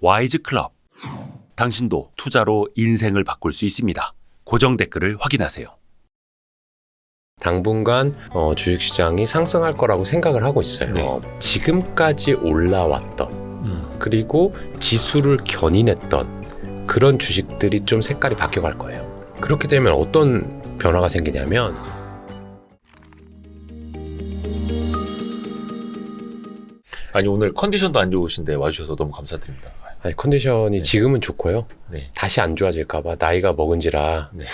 와이즈 클럽. 당신도 투자로 인생을 바꿀 수 있습니다. 고정 댓글을 확인하세요. 당분간 주식시장이 상승할 거라고 생각을 하고 있어요. 네. 지금까지 올라왔던 그리고 지수를 견인했던 그런 주식들이 좀 색깔이 바뀌어갈 거예요. 그렇게 되면 어떤 변화가 생기냐면 아니 오늘 컨디션도 안 좋으신데 와주셔서 너무 감사드립니다. 아니, 컨디션이 네. 지금은 좋고요. 네. 다시 안 좋아질까 봐 나이가 먹은지라 네.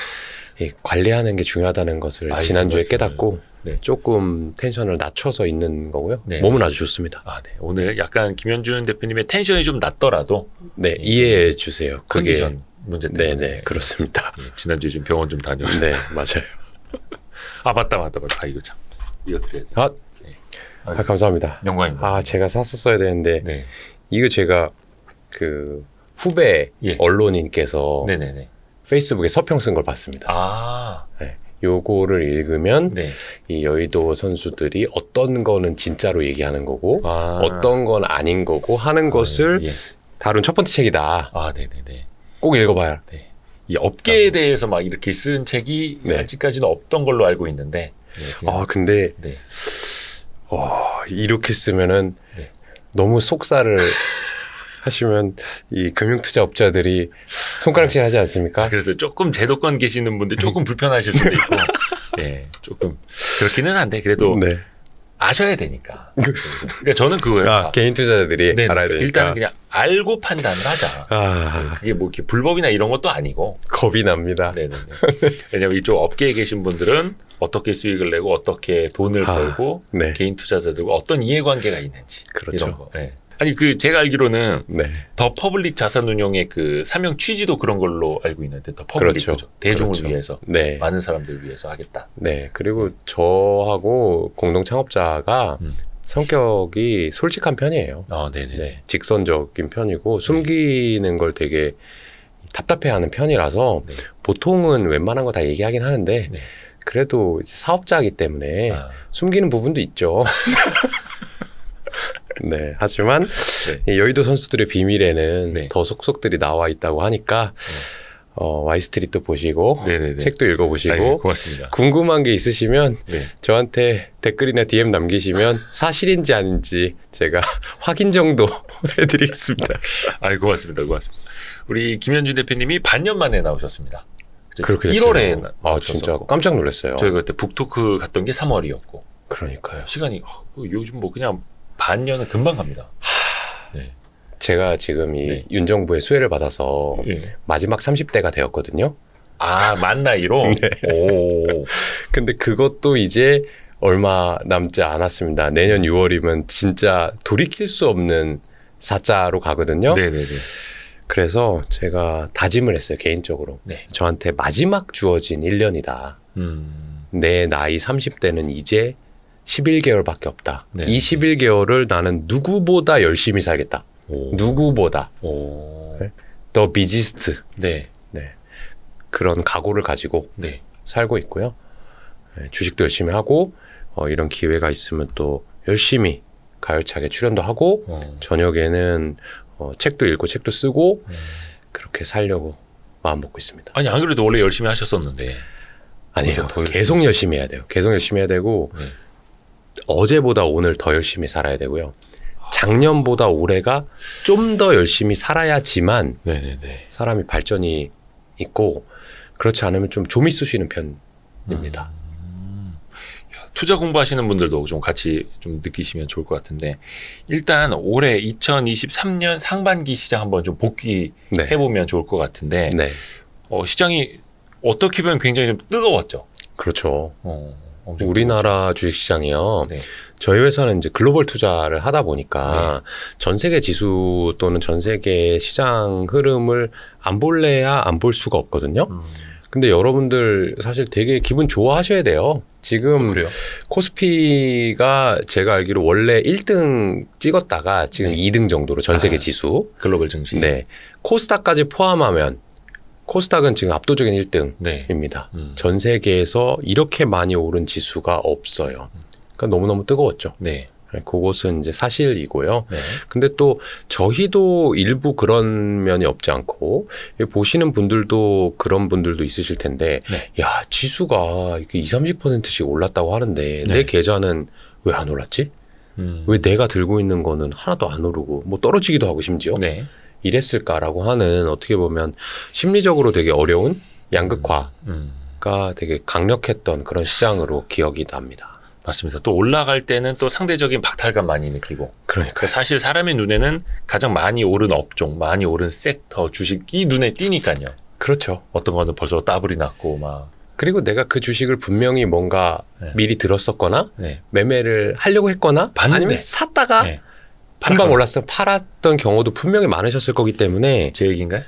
이 관리하는 게 중요하다는 것을 아이고, 지난주에 맞습니다. 깨닫고 네. 조금 텐션을 낮춰서 있는 거고요. 네. 몸은 아주 좋습니다. 아, 네. 오늘 약간 김현준 대표님의 텐션이 좀 낮더라도 네, 이해해 주세요. 그게 컨디션 문제 때문에. 네네 그렇습니다. 예, 지난주에 좀 병원 좀 다녀오셨어요. 네 맞아요. 아 맞다. 아, 이거 참 이거 드려야 돼. 아, 네. 아 감사합니다. 영광입니다. 아 제가 샀었어야 되는데 네. 이거 제가 그 후배 예. 언론인께서 네네네. 페이스북에 서평 쓴 걸 봤습니다. 아, 네. 요거를 읽으면 네. 이 여의도 선수들이 어떤 거는 진짜로 얘기하는 거고 아, 어떤 건 아닌 거고 하는 것을 예. 다룬 첫 번째 책이다. 아, 네네네. 꼭 읽어봐요. 네. 이 업계에 대해서 막 이렇게 쓴 책이 네. 아직까지는 없던 걸로 알고 있는데. 네, 그냥- 아 근데 네. 이렇게 쓰면은 네. 너무 속살을 하시면 이 금융투자업자들이 손가락질 하지 않습니까? 그래서 조금 제도권 계시는 분들 조금 불편하실 수도 있고, 네, 조금 그렇기는 한데 그래도 네. 아셔야 되니까. 그러니까 저는 그거예요. 아, 개인 투자자들이 네, 알아야 되니까. 일단은 그냥 알고 판단을 하자. 아, 그게 뭐 이렇게 불법이나 이런 것도 아니고. 겁이 납니다. 네네네. 왜냐면 이쪽 업계에 계신 분들은 어떻게 수익을 내고 어떻게 돈을 아, 벌고 네. 개인 투자자들과 어떤 이해관계가 있는지 그렇죠. 이런 거. 네. 아니 그 제가 알기로는 네. 더 퍼블릭 자산운용의 그 사명 취지도 그런 걸로 알고 있는데 더 퍼블릭 그렇죠. 그죠? 대중을 그렇죠. 위해서 네. 많은 사람들을 위해서 하겠다. 네. 그리고 저하고 공동 창업자가 성격이 솔직한 편이에요. 아, 네네. 네. 직선적인 편이고 숨기는 걸 되게 답답해하는 편이라서 네. 보통은 웬만한 거 다 얘기하긴 하는데 네. 그래도 이제 사업자이기 때문에 아, 숨기는 부분도 있죠. 네. 하지만 네. 이 여의도 선수들의 비밀에는 네. 더 속속들이 나와 있다고 하니까 와이스트리트도 보시고 네네네. 책도 읽어보시고 아유, 고맙습니다. 궁금한 게 있으시면 네. 저한테 댓글이나 DM 남기시면 사실인지 아닌지 제가 확인 정도 해드리겠습니다. 아유, 고맙습니다. 고맙습니다. 우리 김현준 대표님이 반년 만에 나오셨습니다. 그렇게 1월에 됐어요. 아 진짜 깜짝 놀랐어요. 저희가 그때 북토크 갔던 게 3월이었고 그러니까요. 시간이 요즘 뭐 그냥 반년은 금방 갑니다. 네. 제가 지금 이 네. 윤정부의 수혜를 받아서 예. 마지막 30대가 되었거든요. 아, 만 나이로? 네. 오. 근데 그것도 이제 얼마 남지 않았습니다. 내년 6월이면 진짜 돌이킬 수 없는 4자로 가거든요. 네네네. 그래서 제가 다짐을 했어요, 개인적으로. 네. 저한테 마지막 주어진 1년이다. 내 나이 30대는 이제 11개월밖에 없다. 네. 이 11개월을 나는 누구보다 열심히 살겠다. 오. 누구보다. 오. 네. 더 비지스트. 네. 네. 그런 각오를 가지고 네. 살고 있고요. 네, 주식도 열심히 하고 이런 기회가 있으면 또 열심히 가열차게 출연도 하고 저녁에는 책도 읽고 책도 쓰고 그렇게 살려고 마음 먹고 있습니다. 아니, 안 그래도 원래 열심히 하셨었는데. 아니에요. 더 열심히 계속 열심히 해야 돼요. 계속 열심히 해야 되고 네. 어제보다 오늘 더 열심히 살아야 되고요. 작년보다 올해가 좀 더 열심히 살아야지만 네네네. 사람이 발전이 있고 그렇지 않으면 좀 좀이 쑤시는 편입니다. 투자 공부하시는 분들도 좀 같이 좀 느끼시면 좋을 것 같은데 일단 올해 2023년 상반기 시장 한번 좀 복귀해보면 좋을 것 같은데 네. 시장이 어떻게 보면 굉장히 좀 뜨거웠죠. 그렇죠. 엄청 우리나라 주식시장이요. 네. 저희 회사는 이제 글로벌 투자를 하다 보니까 전 세계 지수 또는 전 세계 시장 흐름을 안 볼래야 안 볼 수가 없거든요. 근데 여러분들 사실 되게 기분 좋아하셔야 돼요. 지금 그래요? 코스피가 제가 알기로 원래 1등 찍었다가 지금 2등 정도로 전 세계 지수. 글로벌 증시. 네. 코스닥까지 포함하면 코스닥은 지금 압도적인 1등입니다. 네. 전 세계에서 이렇게 많이 오른 지수가 없어요. 그러니까 너무너무 뜨거웠죠. 네. 그것은 이제 사실이고요. 네. 근데 또 저희도 일부 그런 면이 없지 않고 보시는 분들도 그런 분들도 있으실 텐데 네. 야 지수가 이렇게 20-30%씩 올랐다고 하는데 네. 내 계좌는 왜 안 올랐지? 왜 내가 들고 있는 거는 하나도 안 오르고 뭐 떨어지기도 하고 심지어 네. 이랬을까라고 하는 어떻게 보면 심리적으로 되게 어려운 양극화가 되게 강력했던 그런 시장으로 기억이 납니다. 맞습니다. 또 올라갈 때는 또 상대적인 박탈감 많이 느끼고. 그러니까 사실 사람의 눈에는 가장 많이 오른 업종, 많이 오른 섹터, 주식이 눈에 띄니까요. 그렇죠. 어떤 거는 벌써 더블이 났고 막. 그리고 내가 그 주식을 분명히 뭔가 네. 미리 들었었거나 네. 매매를 하려고 했거나 봤는데. 아니면 샀다가 네. 한방 올랐을 때 팔았던 경우도 분명히 많으셨을 거기 때문에 제 얘기인가요?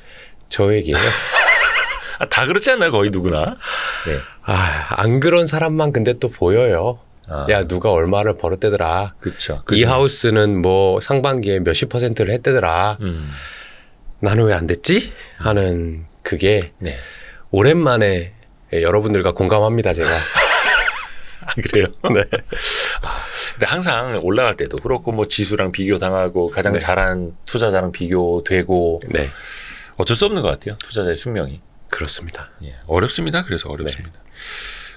저 얘기예요. 다 그렇지 않나요? 거의 누구나. 네. 안 그런 사람만 근데 또 보여요. 야 누가 얼마를 벌었대더라. 그렇죠. 이 하우스는 뭐 상반기에 몇십 %를 했대더라. 나는 왜 안 됐지? 하는 그게 네. 오랜만에 여러분들과 공감합니다 제가. 그래요? 네. 근데 항상 올라갈 때도 그렇고 뭐 지수랑 비교 당하고 가장 네. 잘한 투자자랑 비교되고 네. 어쩔 수 없는 것 같아요. 투자자의 숙명이. 그렇습니다. 예, 어렵습니다. 그래서 어렵습니다.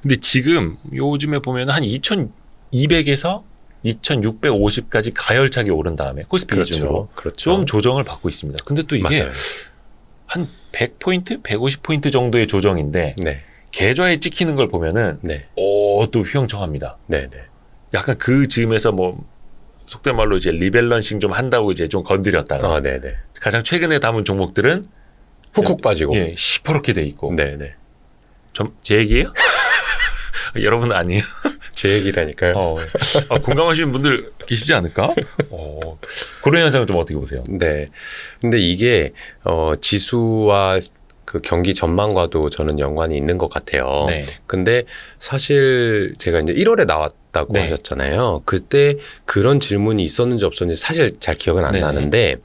근데 지금 요즘에 보면 한 2,200에서 2,650까지 가열차게 오른 다음에 코스피 기준으로 그렇죠. 좀 조정을 받고 있습니다. 근데 또 이게 맞아요. 한 100포인트, 150포인트 정도의 조정인데 네. 계좌에 찍히는 걸 보면은 네. 또 휘황청합니다. 네. 네. 약간 그 즈음에서 뭐 속된 말로 이제 리밸런싱 좀 한다고 이제 좀 건드렸다가 네. 네. 가장 최근에 담은 종목들은 훅훅 빠지고. 예, 시퍼렇게 돼 있고. 네. 네. 제 얘기예요? 여러분 아니에요? 제 얘기라니까요. 공감하시는 분들 계시지 않을까? 그런 현상을 좀 어떻게 보세요? 네. 근데 이게 지수와 그 경기 전망과도 저는 연관이 있는 것 같아요. 네. 근데 사실 제가 이제 1월에 나왔다고 네. 하셨잖아요. 그때 그런 질문이 있었는지 없었는지 사실 잘 기억은 안 네네. 나는데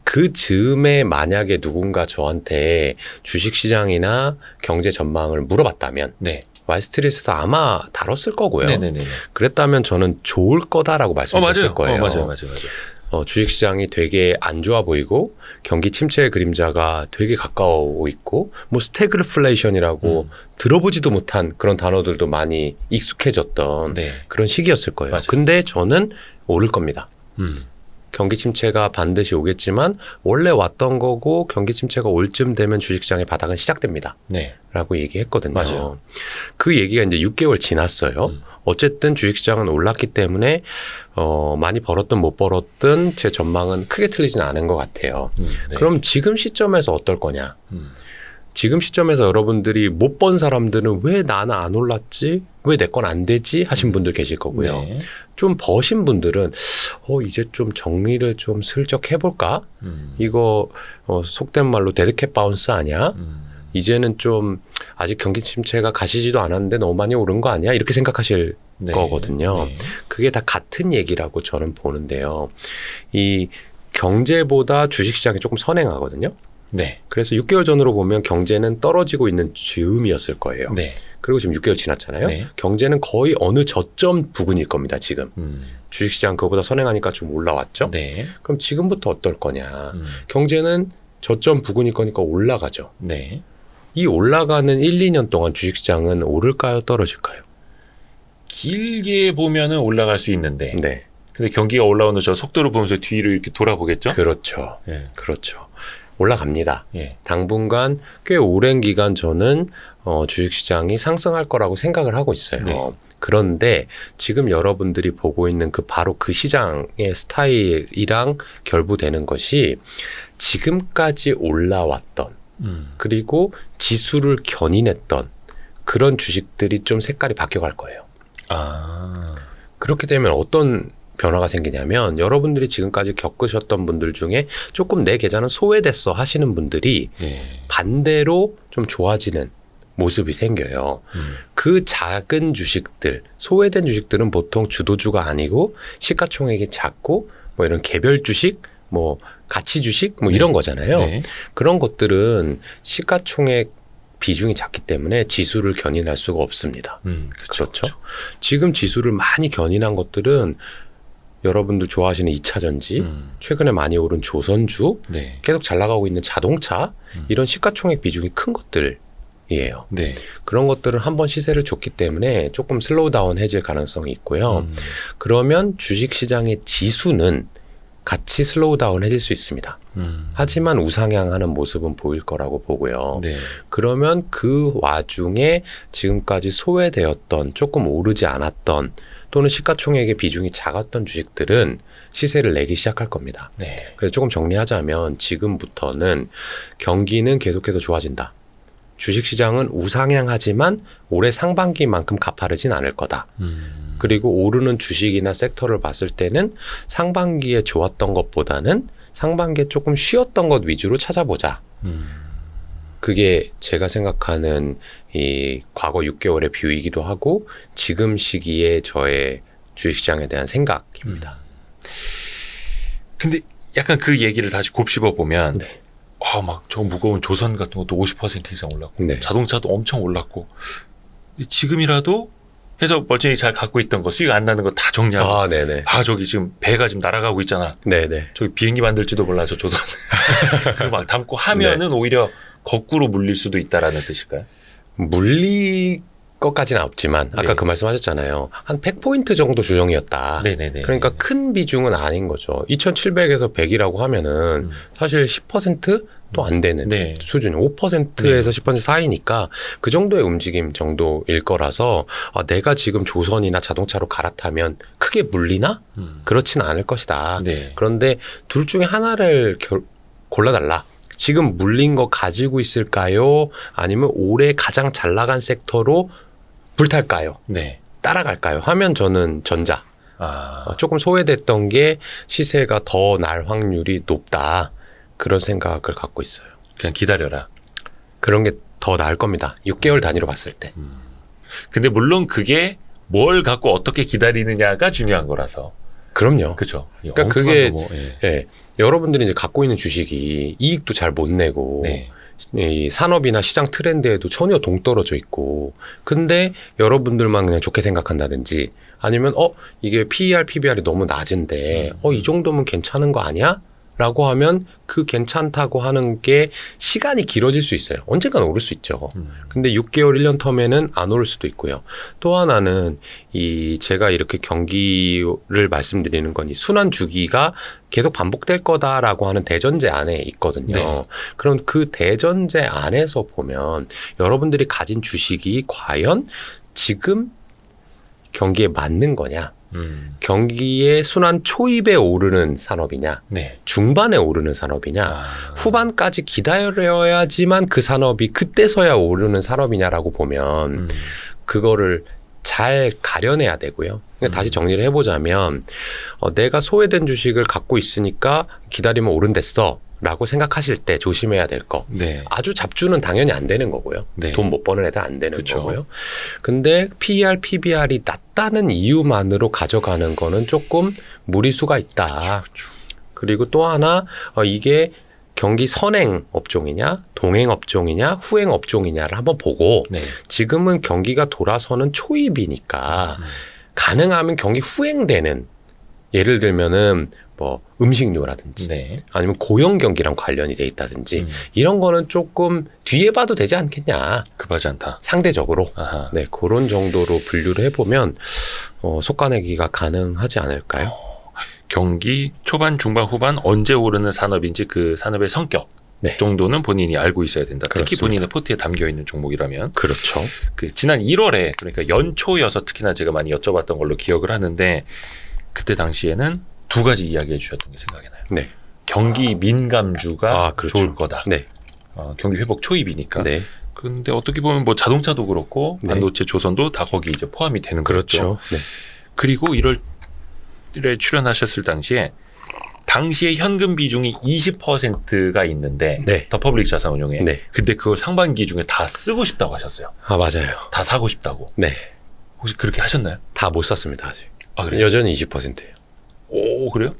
그 즈음에 만약에 누군가 저한테 주식시장이나 경제 전망을 물어봤다면 네. 와이스트리트에서 아마 다뤘을 거고요. 네네네. 그랬다면 저는 좋을 거다라고 말씀드렸을 거예요. 맞아요. 주식시장이 되게 안 좋아 보이고 경기 침체의 그림자가 되게 가까워 있고 뭐 스태그플레이션이라고 들어보지도 못한 그런 단어들도 많이 익숙해졌던 네. 그런 시기였을 거예요. 맞아요. 근데 저는 오를 겁니다. 음. 경기 침체가 반드시 오겠지만 원래 왔던 거고 경기 침체가 올 쯤 되면 주식시장의 바닥은 시작됩니다. 네. 라고 얘기했거든요. 맞아요. 그 얘기가 이제 6개월 지났어요. 어쨌든 주식시장은 올랐기 때문에 많이 벌었든 못 벌었든 제 전망은 크게 틀리진 않은 것 같아요. 네. 그럼 지금 시점에서 어떨 거냐? 지금 시점에서 여러분들이 못 번 사람들은 왜 나는 안 올랐지? 왜 내 건 안 되지? 하신 분들 계실 거고요. 네. 좀 버신 분들은 이제 좀 정리를 좀 슬쩍 해볼까? 이거 속된 말로 데드캣 바운스 아니야? 이제는 좀 아직 경기 침체가 가시지도 않았는데 너무 많이 오른 거 아니야? 이렇게 생각하실 네. 거거든요. 네. 그게 다 같은 얘기라고 저는 보는데요. 이 경제보다 주식시장이 조금 선행하거든요. 네. 그래서 6개월 전으로 보면 경제는 떨어지고 있는 즈음이었을 거예요. 네. 그리고 지금 6개월 지났잖아요. 네. 경제는 거의 어느 저점 부근일 겁니다. 지금. 주식시장 그거보다 선행하니까 좀 올라왔죠. 네. 그럼 지금부터 어떨 거냐. 경제는 저점 부근일 거니까 올라가죠. 네. 이 올라가는 1, 2년 동안 주식시장은 오를까요? 떨어질까요? 길게 보면은 올라갈 수 있는데 네. 근데 경기가 올라오는 저 속도를 보면서 뒤를 이렇게 돌아보겠죠? 그렇죠. 예. 그렇죠. 올라갑니다. 예. 당분간 꽤 오랜 기간 저는 주식시장이 상승할 거라고 생각을 하고 있어요. 네. 그런데 지금 여러분들이 보고 있는 바로 그 시장의 스타일이랑 결부되는 것이 지금까지 올라왔던 그리고 지수를 견인했던 그런 주식들이 좀 색깔이 바뀌어갈 거예요. 그렇게 되면 어떤 변화가 생기냐면 여러분들이 지금까지 겪으셨던 분들 중에 조금 내 계좌는 소외됐어 하시는 분들이 네. 반대로 좀 좋아지는 모습이 생겨요. 그 작은 주식들, 소외된 주식들은 보통 주도주가 아니고 시가총액이 작고 뭐 이런 개별 주식, 뭐 가치 주식 뭐 이런 거잖아요. 네. 그런 것들은 시가총액 비중이 작기 때문에 지수를 견인할 수가 없습니다. 그렇죠. 지금 지수를 많이 견인한 것들은 여러분들 좋아하시는 2차 전지, 최근에 많이 오른 조선주, 네. 계속 잘 나가고 있는 자동차, 이런 시가총액 비중이 큰 것들이에요. 네. 그런 것들은 한번 시세를 줬기 때문에 조금 슬로우 다운 해질 가능성이 있고요. 그러면 주식시장의 지수는 같이 슬로우 다운 해질 수 있습니다. 하지만 우상향하는 모습은 보일 거라고 보고요. 네. 그러면 그 와중에 지금까지 소외되었던 조금 오르지 않았던 또는 시가총액의 비중이 작았던 주식들은 시세를 내기 시작할 겁니다. 네. 그래서 조금 정리하자면 지금부터는 경기는 계속해서 좋아진다. 주식시장은 우상향하지만 올해 상반기만큼 가파르진 않을 거다. 그리고 오르는 주식이나 섹터를 봤을 때는 상반기에 좋았던 것보다는 상반기에 조금 쉬었던 것 위주로 찾아보자. 그게 제가 생각하는 이 과거 6개월의 뷰이기도 하고 지금 시기에 저의 주식시장에 대한 생각입니다. 근데 약간 그 얘기를 다시 곱씹어 보면 네. 막 저 무거운 조선 같은 것도 50% 이상 올랐고 네. 자동차도 엄청 올랐고 지금이라도 해서 멀쩡히 잘 갖고 있던 거 수익 안 나는 거 다 정리하고 네네. 저기 지금 배가 지금 날아가고 있잖아. 네네. 저기 비행기 만들지도 몰라 저 조선. 그거 막 담고 하면은 오히려 거꾸로 물릴 수도 있다라는 뜻일까요? 물릴 것까지는 없지만 아까 네. 그 말씀하셨잖아요. 한 100포인트 정도 조정이었다. 네네네. 그러니까 큰 비중은 아닌 거죠. 2700에서 100이라고 하면은 사실 10%도 안 되는 네. 수준, 5%에서 10% 사이니까 그 정도의 움직임 정도일 거라서 내가 지금 조선이나 자동차로 갈아타면 크게 물리나? 그렇지는 않을 것이다. 네. 그런데 둘 중에 하나를 골라달라. 지금 물린 거 가지고 있을까요? 아니면 올해 가장 잘 나간 섹터로 불탈까요? 네. 따라갈까요? 하면 저는 전자. 아. 조금 소외됐던 게 시세가 더 날 확률이 높다. 그런 생각을 갖고 있어요. 그냥 기다려라. 그런 게 더 나을 겁니다. 6개월 단위로 봤을 때. 근데 물론 그게 뭘 갖고 어떻게 기다리느냐가 중요한 거라서. 그럼요. 그렇죠. 그러니까 그게 여러분들이 이제 갖고 있는 주식이 이익도 잘 못 내고 네. 이 산업이나 시장 트렌드에도 전혀 동떨어져 있고 근데 여러분들만 그냥 좋게 생각한다든지 아니면 이게 PER, PBR이 너무 낮은데 이 정도면 괜찮은 거 아니야? 라고 하면 그 괜찮다고 하는 게 시간이 길어질 수 있어요. 언젠간 오를 수 있죠. 근데 6개월, 1년 텀에는 안 오를 수도 있고요. 또 하나는 제가 이렇게 경기를 말씀드리는 건 이 순환 주기가 계속 반복될 거다라고 하는 대전제 안에 있거든요. 네. 그럼 그 대전제 안에서 보면 여러분들이 가진 주식이 과연 지금 경기에 맞는 거냐? 경기의 순환 초입에 오르는 산업이냐, 네. 중반에 오르는 산업이냐, 후반까지 기다려야지만 그 산업이 그때서야 오르는 산업이냐라고 보면 그거를 잘 가려내야 되고요. 그러니까 다시 정리를 해보자면 내가 소외된 주식을 갖고 있으니까 기다리면 오른댔어. 라고 생각하실 때 조심해야 될 거. 네. 아주 잡주는 당연히 안 되는 거고요. 네. 돈 못 버는 애들 안 되는 그쵸. 거고요. 근데 PER, PBR이 낮다는 이유만으로 가져가는 거는 조금 무리수가 있다. 그쵸. 그리고 또 하나 이게 경기 선행 업종이냐, 동행 업종이냐, 후행 업종이냐를 한번 보고 네. 지금은 경기가 돌아서는 초입이니까 가능하면 경기 후행되는 예를 들면은 뭐 음식료라든지 네. 아니면 고용 경기랑 관련이 돼 있다든지 이런 거는 조금 뒤에 봐도 되지 않겠냐. 급하지 않다. 상대적으로. 아하. 네, 그런 정도로 분류를 해보면 속가내기가 가능하지 않을까요? 경기 초반, 중반, 후반 언제 오르는 산업인지 그 산업의 성격 네. 정도는 본인이 알고 있어야 된다. 특히 그렇습니다. 본인의 포트에 담겨 있는 종목이라면. 그렇죠. 그 지난 1월에 그러니까 연초여서 특히나 제가 많이 여쭤봤던 걸로 기억을 하는데 그때 당시에는 두 가지 이야기해 주셨던 게 생각이 나요. 네. 경기 민감주가 그렇죠. 좋을 거다. 네. 경기 회복 초입이니까. 네. 근데 어떻게 보면 뭐 자동차도 그렇고 네. 반도체, 조선도 다 거기 이제 포함이 되는 거죠. 그렇죠. 네. 그리고 1월에 출연하셨을 당시에 현금 비중이 20%가 있는데 네. 더 퍼블릭 자산운용에 네. 근데 그걸 상반기 중에 다 쓰고 싶다고 하셨어요. 맞아요. 다 사고 싶다고. 네. 혹시 그렇게 하셨나요? 다 못 샀습니다, 아직. 그래요? 여전히 20%예요. 오, 그래요?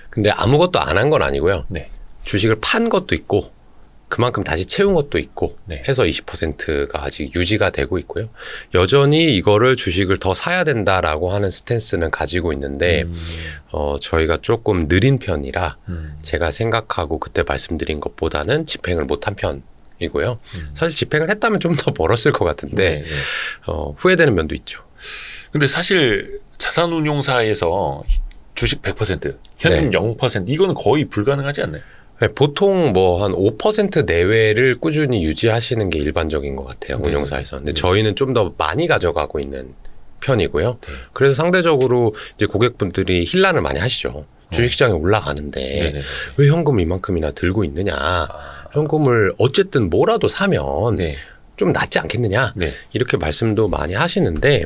근데 아무것도 안 한 건 아니고요. 네. 주식을 판 것도 있고 그만큼 다시 채운 것도 있고 네. 해서 20%가 아직 유지가 되고 있고요. 여전히 이거를 주식을 더 사야 된다라고 하는 스탠스는 가지고 있는데 저희가 조금 느린 편이라 제가 생각하고 그때 말씀드린 것보다는 집행을 못한 편이고요. 사실 집행을 했다면 좀 더 벌었을 것 같은데 네, 네. 후회되는 면도 있죠. 근데 사실 자산운용사에서 주식 100%, 현금 네. 0% 이거는 거의 불가능하지 않나요? 네, 보통 뭐 한 5% 내외를 꾸준히 유지하시는 게 일반적인 것 같아요. 네. 운용사에서. 근데 네. 저희는 좀 더 많이 가져가고 있는 편이고요. 네. 그래서 상대적으로 이제 고객분들이 힐난을 많이 하시죠. 주식시장이 올라가는데 네네. 왜 현금을 이만큼이나 들고 있느냐. 현금을 어쨌든 뭐라도 사면 네. 좀 낫지 않겠느냐. 네. 이렇게 말씀도 많이 하시는데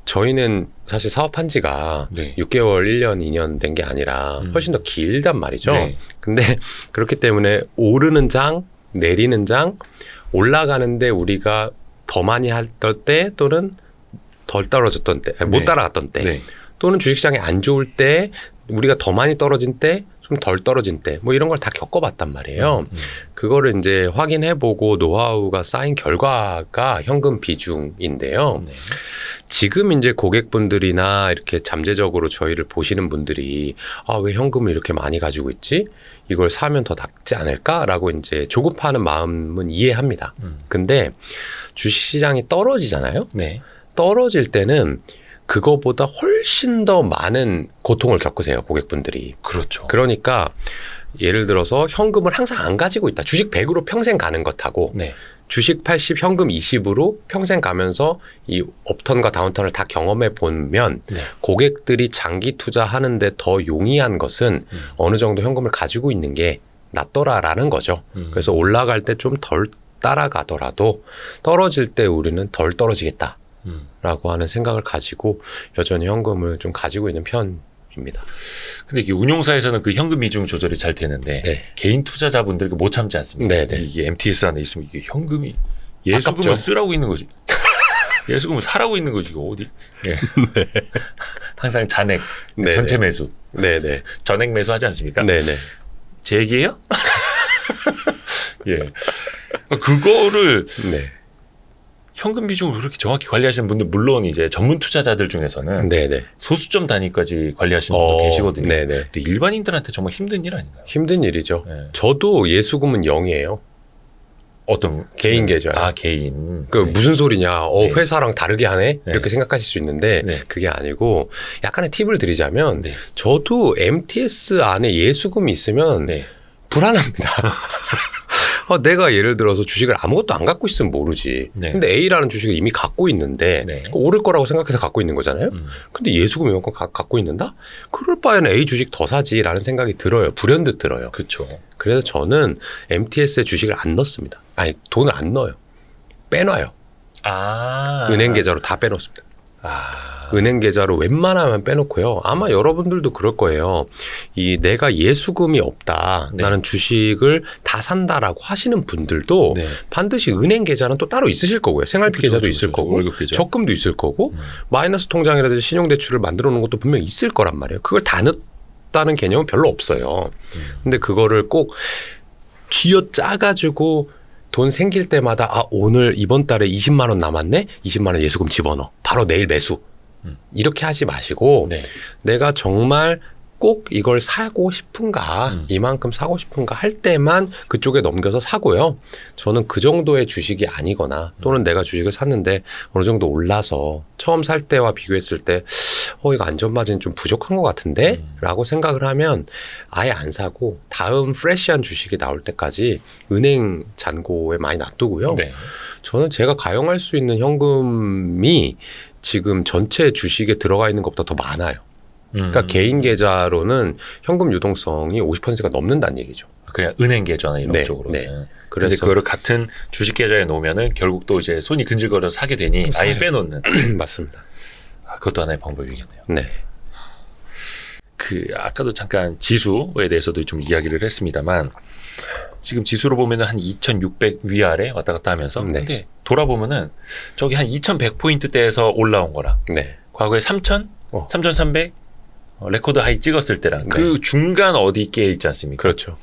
저희는 사실 사업한 지가 네. 6개월, 1년, 2년 된 게 아니라 훨씬 더 길단 말이죠. 네. 근데 그렇기 때문에 오르는 장, 내리는 장, 올라가는데 우리가 더 많이 했던 때 또는 덜 떨어졌던 때, 못 네. 따라갔던 때 네. 또는 주식시장이 안 좋을 때 우리가 더 많이 떨어진 때, 좀 덜 떨어진 때 뭐 이런 걸 다 겪어봤단 말이에요. 그거를 이제 확인해보고 노하우가 쌓인 결과가 현금 비중인데요. 네. 지금 이제 고객분들이나 이렇게 잠재적으로 저희를 보시는 분들이 왜 현금을 이렇게 많이 가지고 있지? 이걸 사면 더 낫지 않을까라고 이제 조급하는 마음은 이해합니다. 근데 주식시장이 떨어지잖아요. 네. 떨어질 때는 그거보다 훨씬 더 많은 고통을 겪으세요, 고객분들이. 그렇죠. 그러니까 예를 들어서 현금을 항상 안 가지고 있다. 주식 100으로 평생 가는 것하고 네. 주식 80, 현금 20으로 평생 가면서 이 업턴과 다운턴을 다 경험해 보면 네. 고객들이 장기 투자하는데 더 용이한 것은 어느 정도 현금을 가지고 있는 게 낫더라라는 거죠. 그래서 올라갈 때 좀 덜 따라가더라도 떨어질 때 우리는 덜 떨어지겠다. 라고 하는 생각을 가지고 여전히 현금을 좀 가지고 있는 편입니다. 근데 이게 운용사에서는 그 현금 비중 조절이 잘 되는데 네. 개인 투자자분들 못 참지 않습니까? 네, 네. 이게 MTS 안에 있으면 이게 현금이 예수금을 아깝죠. 쓰라고 있는 거지. 예수금을 사라고 있는 거지. 이거 어디? 네. 항상 잔액, 네, 전체 네. 매수, 네네. 전액 매수 하지 않습니까? 네네. 제 얘기예요? 예. 그거를 네. 현금 비중을 그렇게 정확히 관리하시는 분들 물론 이제 전문 투자자들 중에서는 네네. 소수점 단위까지 관리하시는 분도 계시거든요. 네네. 근데 일반인들한테 정말 힘든 일 아닌가요? 힘든 일이죠. 네. 저도 예수금은 0이에요. 어떤 개인 계좌요. 개인. 그 네. 무슨 소리냐? 네. 회사랑 다르게 하네? 네. 이렇게 생각하실 수 있는데 네. 그게 아니고 약간의 팁을 드리자면 네. 저도 MTS 안에 예수금이 있으면 네. 불안합니다. 내가 예를 들어서 주식을 아무것도 안 갖고 있으면 모르지. 네. 근데 A라는 주식을 이미 갖고 있는데 네. 오를 거라고 생각해서 갖고 있는 거잖아요. 근데 예수금 이만큼 갖고 있는다? 그럴 바에는 A 주식 더 사지라는 생각이 들어요. 불현듯 들어요. 그렇죠. 그래서 저는 MTS에 주식을 안 넣습니다. 아니 돈을 안 넣어요. 빼놔요. 은행 계좌로 다 빼놓습니다. 은행 계좌로 웬만하면 빼놓고요. 아마 여러분들도 그럴 거예요. 내가 예수금이 없다. 네. 나는 주식을 다 산다라고 하시는 분들도 네. 반드시 은행 계좌는 또 따로 있으실 거고요. 생활비 계좌도 있을 거고 월급 계좌. 적금도 있을 거고 마이너스 통장이라든지 신용대출을 만들어 놓은 것도 분명히 있을 거란 말이에요. 그걸 다 넣었다는 개념은 별로 없어요. 근데 그거를 꼭 쥐어짜가지고 돈 생길 때마다 오늘 이번 달에 20만 원 남았네? 20만 원 예수금 집어넣어. 바로 내일 매수. 이렇게 하지 마시고 네. 내가 정말 꼭 이걸 사고 싶은가 이만큼 사고 싶은가 할 때만 그쪽에 넘겨서 사고요. 저는 그 정도의 주식이 아니거나 또는 내가 주식을 샀는데 어느 정도 올라서 처음 살 때와 비교했을 때 이거 안전마진이 좀 부족한 것 같은데? 라고 생각을 하면 아예 안 사고 다음 프레시한 주식이 나올 때까지 은행 잔고에 많이 놔두고요. 네. 저는 제가 가용할 수 있는 현금이 지금 전체 주식에 들어가 있는 것보다 더 많아요. 그러니까 개인 계좌로는 현금 유동성이 50%가 넘는다는 얘기죠. 그냥 은행 계좌나 이런 네, 쪽으로. 네. 그런데 그거를 같은 주식 계좌에 놓으면은 결국 또 이제 손이 근질거려서 사게 되니 아예 빼놓는. 맞습니다. 그것도 하나의 방법이겠네요. 네. 아까도 잠깐 지수에 대해서도 좀 이야기를 했습니다만 지금 지수로 보면은 한 2,600 위아래 왔다 갔다 하면서 네. 근데 돌아보면은 저기 한 2,100포인트대에서 올라온 거랑 네. 과거에 3,000, 3,300 레코드 하이 찍었을 때랑 그 중간 어디 께 있지 않습니까? 그렇죠.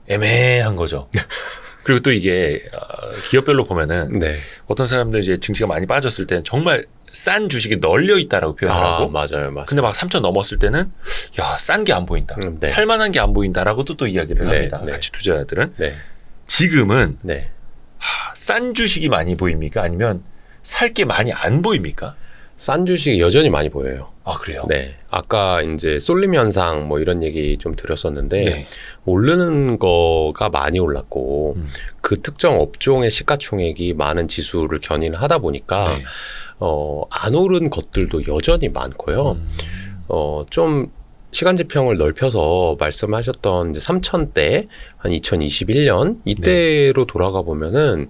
애매한 거죠. 그리고 또 이게 기업별로 보면은 네. 어떤 사람들 이제 증시가 많이 빠졌을 때는 정말 싼 주식이 널려 있다라고 표현하고, 맞아요. 근데 막 3천 넘었을 때는 야, 싼 게 안 보인다, 네. 살만한 게 안 보인다라고도 또 이야기를 네, 합니다. 네. 가치 투자자들은. 네. 지금은 네. 싼 주식이 많이 보입니까? 아니면 살 게 많이 안 보입니까? 싼 주식이 여전히 많이 보여요. 아, 그래요? 네. 아까 이제 쏠림 현상 뭐 이런 얘기 좀 드렸었는데 네. 오르는 거가 많이 올랐고 그 특정 업종의 시가총액이 많은 지수를 견인하다 보니까 네. 안 오른 것들도 여전히 많고요. 좀 시간지평을 넓혀서 말씀하셨던 이제 3,000대 한 2021년 이때로 돌아가 보면은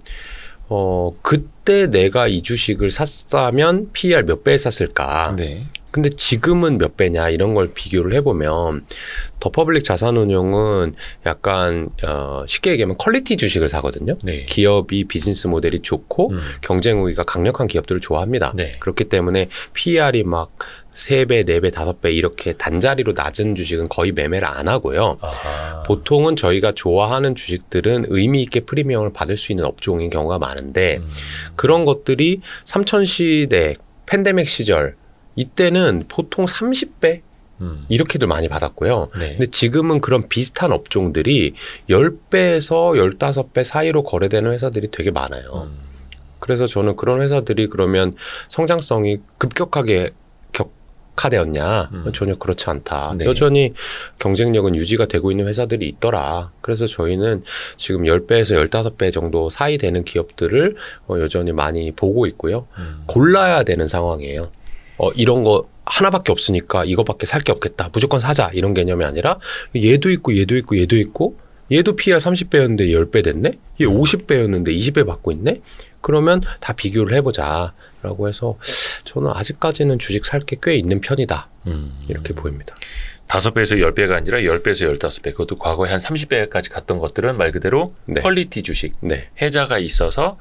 그때 내가 이 주식을 샀다면 PER 몇 배에 샀을까? 네. 근데 지금은 몇 배냐 이런 걸 비교를 해보면 더 퍼블릭 자산운용은 약간 쉽게 얘기하면 퀄리티 주식을 사거든요. 네. 기업이 비즈니스 모델이 좋고 경쟁 우위가 강력한 기업들을 좋아합니다. 네. 그렇기 때문에 PER이 막 3배, 4배, 5배 이렇게 단자리로 낮은 주식은 거의 매매를 안 하고요. 아하. 보통은 저희가 좋아하는 주식들은 의미 있게 프리미엄을 받을 수 있는 업종인 경우가 많은데 그런 것들이 3천 시대 팬데믹 시절 이때는 보통 30배 이렇게들 많이 받았고요. 네. 근데 지금은 그런 비슷한 업종들이 10배에서 15배 사이로 거래되는 회사들이 되게 많아요. 그래서 저는 그런 회사들이 그러면 성장성이 급격하게 격화되었냐? 전혀 그렇지 않다. 네. 여전히 경쟁력은 유지가 되고 있는 회사들이 있더라. 그래서 저희는 지금 10배에서 15배 정도 사이 되는 기업들을 여전히 많이 보고 있고요. 골라야 되는 상황이에요. 이런 거 하나밖에 없으니까 이거밖에 살 게 없겠다. 무조건 사자. 이런 개념이 아니라 얘도 있고 얘도 있고 얘도 있고 얘도 PER 30배였는데 10배 됐네? 얘 50배였는데 20배 받고 있네? 그러면 다 비교를 해보자. 라고 해서 저는 아직까지는 주식 살 게 꽤 있는 편이다. 이렇게 보입니다. 5배에서 10배가 아니라 10배에서 15배. 그것도 과거에 한 30배까지 갔던 것들은 말 그대로 네. 퀄리티 주식. 네. 해자가 있어서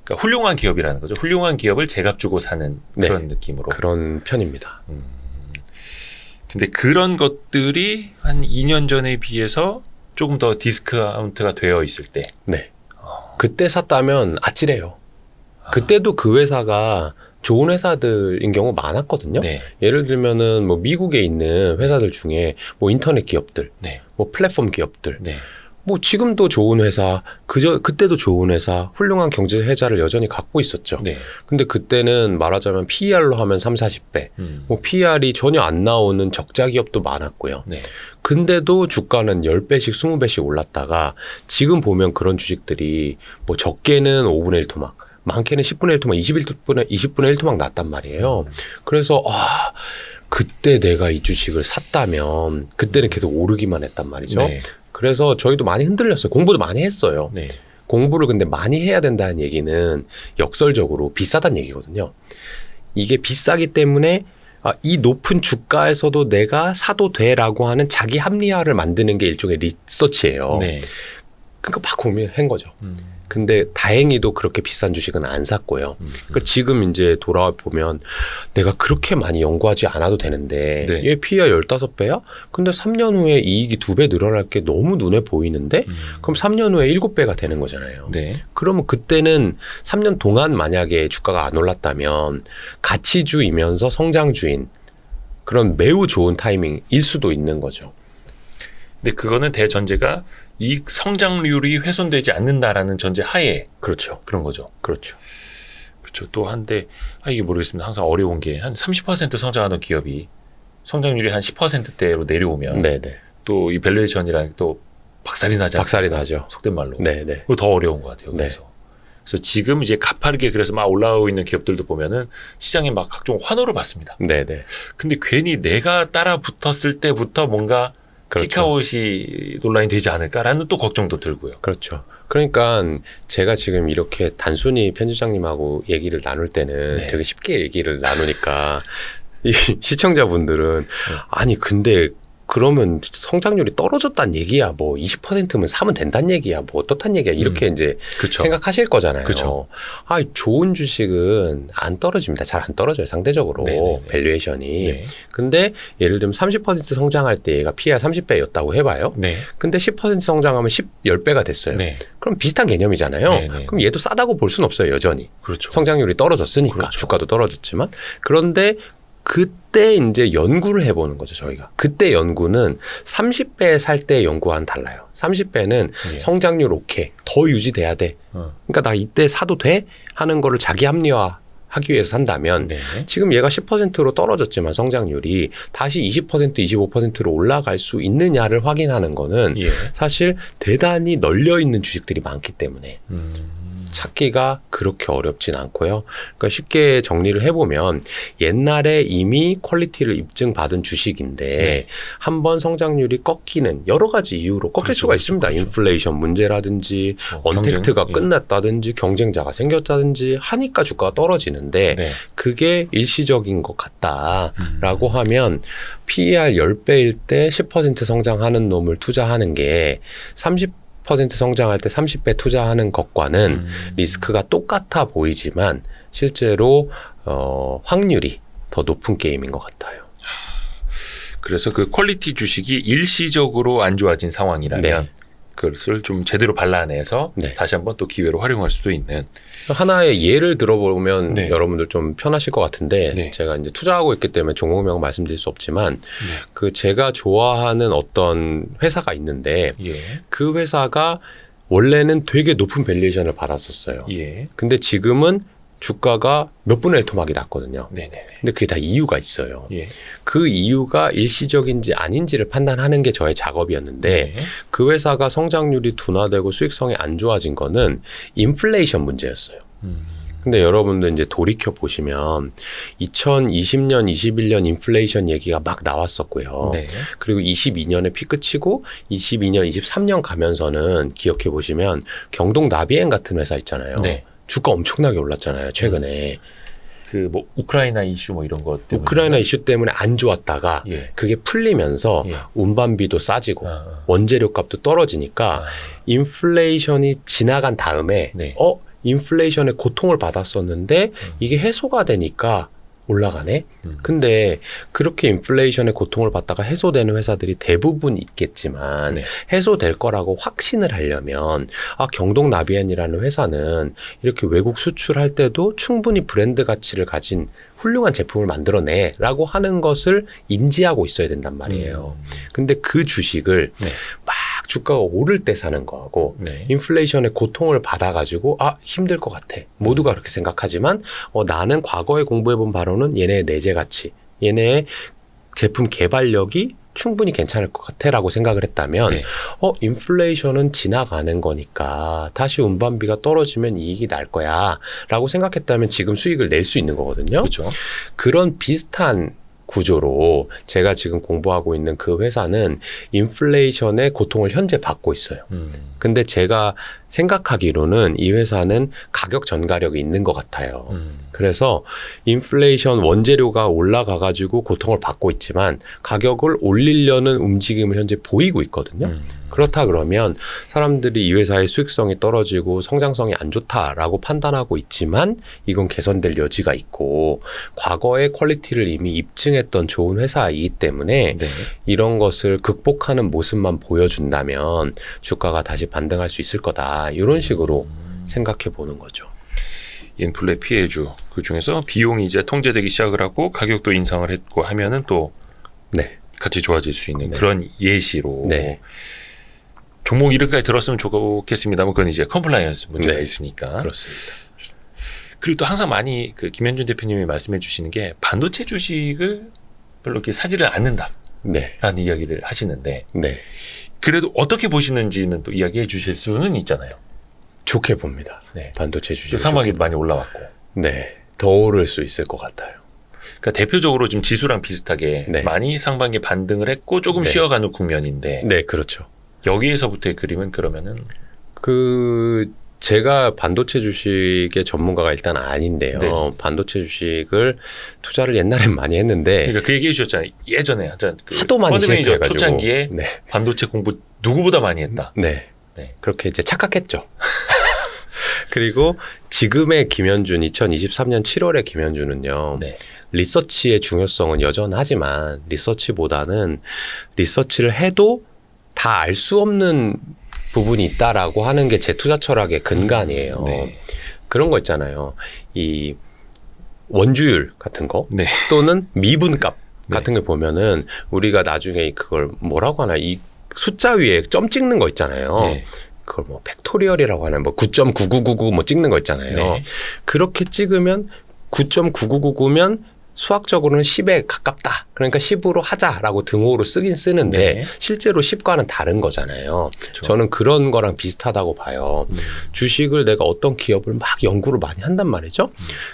그러니까 훌륭한 기업이라는 거죠. 훌륭한 기업을 제값 주고 사는 네. 그런 느낌으로. 그런 편입니다. 근데 그런 것들이 한 2년 전에 비해서 조금 더 디스카운트가 되어 있을 때. 네. 그때 샀다면 아찔해요. 그때도 그 회사가 좋은 회사들인 경우 많았거든요. 네. 예를 들면은 뭐 미국에 있는 회사들 중에 뭐 인터넷 기업들, 네. 뭐 플랫폼 기업들, 네. 뭐 지금도 좋은 회사, 그때도 좋은 회사, 훌륭한 경제 해자를 여전히 갖고 있었죠. 네. 근데 그때는 말하자면 PER로 하면 3, 40배, 뭐 PER이 전혀 안 나오는 적자 기업도 많았고요. 네. 근데도 주가는 10배씩, 20배씩 올랐다가 지금 보면 그런 주식들이 뭐 적게는 5분의 1 토막, 많게는 10분의 1 토막, 20분의 1 토막 났단 말이에요. 그래서 그때 내가 이 주식을 샀다면 그때는 계속 오르기만 했단 말이죠. 네. 그래서 저희도 많이 흔들렸어요. 공부도 많이 했어요. 네. 공부를 근데 많이 해야 된다는 얘기는 역설적으로 비싸다는 얘기거든요. 이게 비싸기 때문에 이 높은 주가에서도 내가 사도 돼라고 하는 자기 합리화를 만드는 게 일종의 리서치예요. 네. 그러니까 막 고민한 거죠. 근데 다행히도 그렇게 비싼 주식은 안 샀고요. 그러니까 지금 이제 돌아보면 내가 그렇게 많이 연구하지 않아도 되는데 네. 얘 PER 15배야? 근데 3년 후에 이익이 2배 늘어날 게 너무 눈에 보이는데 그럼 3년 후에 7배가 되는 거잖아요. 네. 그러면 그때는 3년 동안 만약에 주가가 안 올랐다면 가치주이면서 성장주인 그런 매우 좋은 타이밍일 수도 있는 거죠. 근데 그거는 대전제가 이 성장률이 훼손되지 않는다라는 전제 하에 그렇죠. 그런 거죠. 그렇죠. 그렇죠. 또 한데 이게 모르겠습니다. 항상 어려운 게 한 30% 성장하는 기업이 성장률이 한 10%대로 내려오면 네네. 또 이 밸류에이션이랑 또 박살이 나지 않습니까? 박살이 나죠. 속된 말로. 네네. 그거 더 어려운 것 같아요. 네. 그래서 지금 이제 가파르게 그래서 막 올라오고 있는 기업들도 보면은 시장에 막 각종 환호를 받습니다. 네네. 근데 괜히 내가 따라 붙었을 때부터 뭔가 그렇죠. 킥아웃이 논란이 되지 않을까라는 또 걱정도 들고요. 그렇죠. 그러니까 제가 지금 이렇게 단순히 편집장님하고 얘기를 나눌 때는 네. 되게 쉽게 얘기를 나누니까 이 시청자분들은 아니 근데 그러면 성장률이 떨어졌다는 얘기야. 뭐 20%면 사면 된다는 얘기야. 뭐 어떻단 얘기야. 이렇게 이제 그쵸. 생각하실 거잖아요. 그쵸. 아, 좋은 주식은 안 떨어집니다. 잘 안 떨어져요. 상대적으로. 네네네. 밸류에이션이. 네. 근데 예를 들면 30% 성장할 때 얘가 PER 30배였다고 해봐요. 네. 근데 10% 성장하면 10배가 됐어요. 네. 그럼 비슷한 개념이잖아요. 네네. 그럼 얘도 싸다고 볼 수는 없어요. 여전히. 그렇죠. 성장률이 떨어졌으니까. 그렇죠. 주가도 떨어졌지만. 그런데 그때 이제 연구를 해보는 거죠, 저희가. 그때 연구는 30배 살 때 연구와는 달라요. 30배는 예. 성장률 오케이. 더 유지돼야 돼. 그러니까 나 이때 사도 돼? 하는 거를 자기 합리화하기 위해서 산다면 네. 지금 얘가 10%로 떨어졌지만 성장률이 다시 20%, 25%로 올라갈 수 있느냐를 확인하는 거는 예. 사실 대단히 널려있는 주식들이 많기 때문에 찾기가 그렇게 어렵진 않고요. 그러니까 쉽게 정리를 해보면 옛날에 이미 퀄리티를 입증받은 주식인데 네. 한번 성장률이 꺾이는 여러 가지 이유로 꺾일 그렇죠, 수가 그렇죠, 있습니다. 그렇죠. 인플레이션 문제라든지 언택트가 경쟁? 끝났다든지 경쟁자가 생겼다든지 하니까 주가가 떨어지는데 네. 그게 일시적인 것 같다라고 하면 PER 10배일 때 10% 성장하는 놈을 투자하는 게 30% 성장할 때 30배 투자하는 것과는 리스크가 똑같아 보이지만 실제로 확률이 더 높은 게임인 것 같아요. 그래서 그 퀄리티 주식이 일시적으로 안 좋아진 상황이라면 네. 그것을 좀 제대로 발라내서 네. 다시 한번 또 기회로 활용할 수도 있는. 하나의 예를 들어보면 네. 여러분들 좀 편하실 것 같은데 네. 제가 이제 투자하고 있기 때문에 종목명 말씀드릴 수 없지만 네. 그 제가 좋아하는 어떤 회사가 있는데 예. 그 회사가 원래는 되게 높은 밸류에이션을 받았었어요. 예. 근데 지금은 주가가 몇 분의 1 토막이 났거든요. 네네네. 근데 그게 다 이유가 있어요. 예. 그 이유가 일시적인지 아닌지를 판단하는 게 저의 작업이었는데 네. 그 회사가 성장률이 둔화되고 수익성이 안 좋아진 거는 인플레이션 문제였어요. 근데 여러분들 이제 돌이켜 보시면 2020년, 21년 인플레이션 얘기가 막 나왔었고요. 네. 그리고 22년에 피크 치고 22년, 23년 가면서는 기억해 보시면 경동 나비엔 같은 회사 있잖아요. 네. 주가 엄청나게 올랐잖아요. 최근에. 그 뭐 우크라이나 이슈 뭐 이런 것 때문에. 우크라이나 이슈 때문에 안 좋았다가 예. 그게 풀리면서 예. 운반비도 싸지고 아. 원재료 값도 떨어지니까 인플레이션이 지나간 다음에 네. 인플레이션의 고통을 받았었는데 이게 해소가 되니까 올라가네. 근데 그렇게 인플레이션의 고통을 받다가 해소되는 회사들이 대부분 있겠지만 네. 해소될 거라고 확신을 하려면 경동 나비엔이라는 회사는 이렇게 외국 수출할 때도 충분히 브랜드 가치를 가진 훌륭한 제품을 만들어내라고 하는 것을 인지하고 있어야 된단 말이에요. 근데 그 주식을 네. 막 주가가 오를 때 사는 거하고 네. 인플레이션의 고통을 받아가지고 힘들 것 같아. 모두가 그렇게 생각하지만 나는 과거에 공부해본 바로는 얘네의 내재 가치, 얘네의 제품 개발력이 충분히 괜찮을 것 같아라고 생각을 했다면 네. 인플레이션은 지나가는 거니까 다시 운반비가 떨어지면 이익이 날 거야 라고 생각했다면 지금 수익을 낼 수 있는 거거든요. 그렇죠. 그런 비슷한 구조로 제가 지금 공부하고 있는 그 회사는 인플레이션의 고통을 현재 받고 있어요. 근데 제가 생각하기로는 이 회사는 가격 전가력이 있는 것 같아요. 그래서 인플레이션 원재료가 올라가가지고 고통을 받고 있지만 가격을 올리려는 움직임을 현재 보이고 있거든요. 그렇다 그러면 사람들이 이 회사의 수익성이 떨어지고 성장성이 안 좋다라고 판단하고 있지만 이건 개선될 여지가 있고 과거의 퀄리티를 이미 입증했던 좋은 회사이기 때문에 네. 이런 것을 극복하는 모습만 보여준다면 주가가 다시 반등할 수 있을 거다. 이런 식으로 생각해 보는 거죠. 인플레 피해주 그 중에서 비용이 이제 통제되기 시작을 하고 가격도 인상을 했고 하면은 또 네. 같이 좋아질 수 있는 네. 그런 예시로 네. 종목 이름까지 들었으면 좋겠습니다만 그건 이제 컴플라이언스 문제가 네. 있으니까. 그렇습니다. 그리고 또 항상 많이 그 김현준 대표님이 말씀해 주시는 게 반도체 주식을 별로 이렇게 사지를 않는다라는 네. 이야기를 하시는데 네. 그래도 어떻게 보시는지는 또 이야기해 주실 수는 있잖아요. 좋게 봅니다. 네. 반도체 주식. 상반기 많이 올라왔고. 네. 더 오를 수 있을 것 같아요. 그러니까 대표적으로 지금 지수랑 비슷하게 네. 많이 상반기 반등을 했고 조금 네. 쉬어가는 국면인데 네, 그렇죠. 여기에서부터의 그림은 그러면은 제가 반도체 주식의 전문가가 일단 아닌데요. 네. 반도체 주식을 투자를 옛날엔 많이 했는데 그러니까 그 얘기해 주셨잖아요. 예전에 하도 많이 펀드 매니저 실패해가지고. 초창기에 네. 반도체 공부 누구보다 많이 했다. 네. 네. 그렇게 이제 착각했죠. 그리고 지금의 김현준, 2023년 7월의 김현준은요. 네. 리서치의 중요성은 여전하지만 리서치보다는 리서치를 해도 다 알 수 없는 부분이 있다라고 하는 게 제 투자 철학의 근간이에요. 네. 그런 거 있잖아요. 이 원주율 같은 거 네. 또는 미분값 네. 같은 걸 보면은 우리가 나중에 그걸 뭐라고 하나 이 숫자 위에 점 찍는 거 있잖아요. 네. 그걸 뭐 팩토리얼이라고 하는 뭐 9.9999 뭐 찍는 거 있잖아요. 네. 그렇게 찍으면 9.9999면 수학적으로는 10에 가깝다. 그러니까 10으로 하자라고 등호로 쓰긴 쓰는데 네. 실제로 10과는 다른 거잖아요. 그쵸. 저는 그런 거랑 비슷하다고 봐요. 주식을 내가 어떤 기업을 막 연구를 많이 한단 말이죠.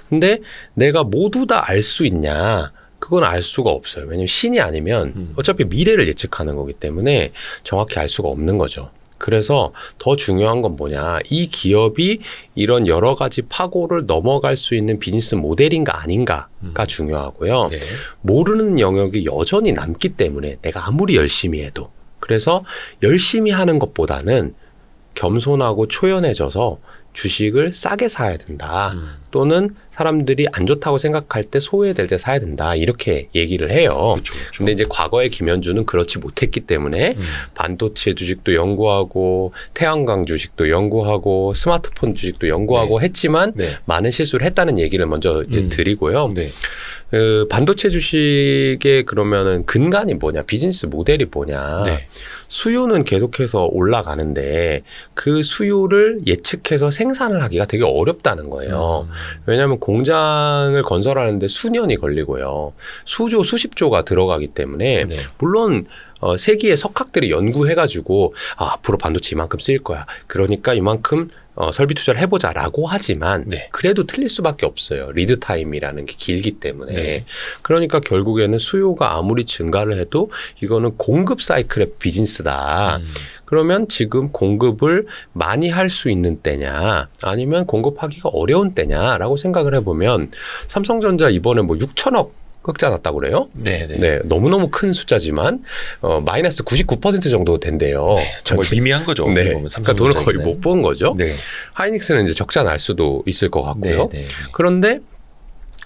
근데 내가 모두 다 알 수 있냐? 그건 알 수가 없어요. 왜냐면 신이 아니면 어차피 미래를 예측하는 거기 때문에 정확히 알 수가 없는 거죠. 그래서 더 중요한 건 뭐냐. 이 기업이 이런 여러 가지 파고를 넘어갈 수 있는 비즈니스 모델인가 아닌가가 중요하고요. 네. 모르는 영역이 여전히 남기 때문에 내가 아무리 열심히 해도. 그래서 열심히 하는 것보다는 겸손하고 초연해져서 주식을 싸게 사야 된다. 또는 사람들이 안 좋다고 생각할 때 소외될 때 사야 된다. 이렇게 얘기를 해요. 그렇죠. 그렇죠. 근데 이제 과거의 김현주는 그렇지 못했기 때문에 반도체 주식도 연구하고 태양광 주식도 연구하고 스마트폰 주식도 연구하고 했지만 네. 많은 실수를 했다는 얘기를 먼저 이제 드리고요. 네. 반도체 주식의 그러면은 근간이 뭐냐, 비즈니스 모델이 뭐냐. 네. 수요는 계속해서 올라가는데 그 수요를 예측해서 생산을 하기가 되게 어렵다는 거예요. 왜냐하면 공장을 건설하는데 수년이 걸리고요. 수조, 수십조가 들어가기 때문에 네. 물론 세계의 석학들이 연구해가지고 앞으로 반도체 이만큼 쓰일 거야. 그러니까 이만큼 설비 투자를 해보자라고 하지만 네. 그래도 틀릴 수밖에 없어요. 리드 타임이라는 게 길기 때문에. 네. 그러니까 결국에는 수요가 아무리 증가를 해도 이거는 공급 사이클의 비즈니스다. 그러면 지금 공급을 많이 할 수 있는 때냐 아니면 공급하기가 어려운 때냐라고 생각을 해보면 삼성전자 이번에 뭐 6천억 흑자 났다고 그래요? 네. 네. 네, 너무너무 큰 숫자지만 마이너스 99% 정도 된대요. 네. 정말 미미한 거죠. 네, 보면 그러니까 돈을 거의 삼성전자에는. 못 번 거죠. 네. 하이닉스는 이제 적자 날 수도 있을 것 같고요. 네. 네. 그런데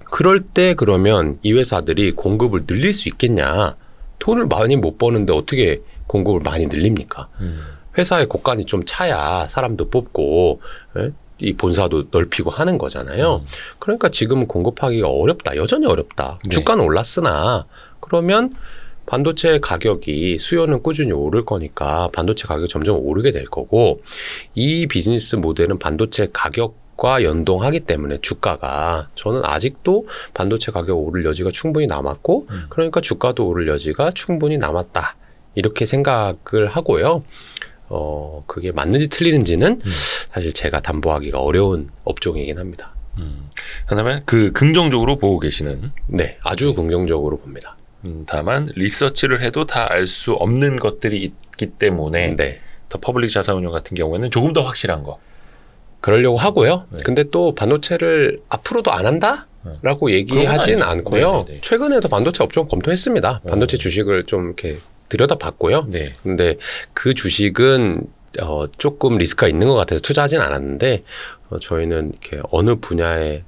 그럴 때 그러면 이 회사들이 공급을 늘릴 수 있겠냐? 돈을 많이 못 버는데 어떻게 공급을 많이 늘립니까? 회사의 곳간이 좀 차야 사람도 뽑고 이 본사도 넓히고 하는 거잖아요. 그러니까 지금은 공급하기가 어렵다. 여전히 어렵다. 네. 주가는 올랐으나 그러면 반도체 가격이 수요는 꾸준히 오를 거니까 반도체 가격이 점점 오르게 될 거고 이 비즈니스 모델은 반도체 가격과 연동하기 때문에 주가가 저는 아직도 반도체 가격 오를 여지가 충분히 남았고 그러니까 주가도 오를 여지가 충분히 남았다. 이렇게 생각을 하고요. 그게 맞는지 틀리는지는 사실 제가 담보하기가 어려운 업종이긴 합니다. 그다음에 그 긍정적으로 보고 계시는. 네, 아주 긍정적으로 봅니다. 다만 리서치를 해도 다 알 수 없는 것들이 있기 때문에 네. 더 퍼블릭 자산운용 같은 경우에는 조금 더 확실한 거. 그러려고 하고요. 네. 근데 또 반도체를 앞으로도 안 한다? 라고 얘기하진 그건 아니죠. 않고요. 네네네. 최근에도 반도체 업종 검토했습니다. 반도체 주식을 좀 이렇게 들여다봤고요. 네. 근데 그 주식은 조금 리스크가 있는 것 같아서 투자하진 않았는데 저희는 이렇게 어느 분야에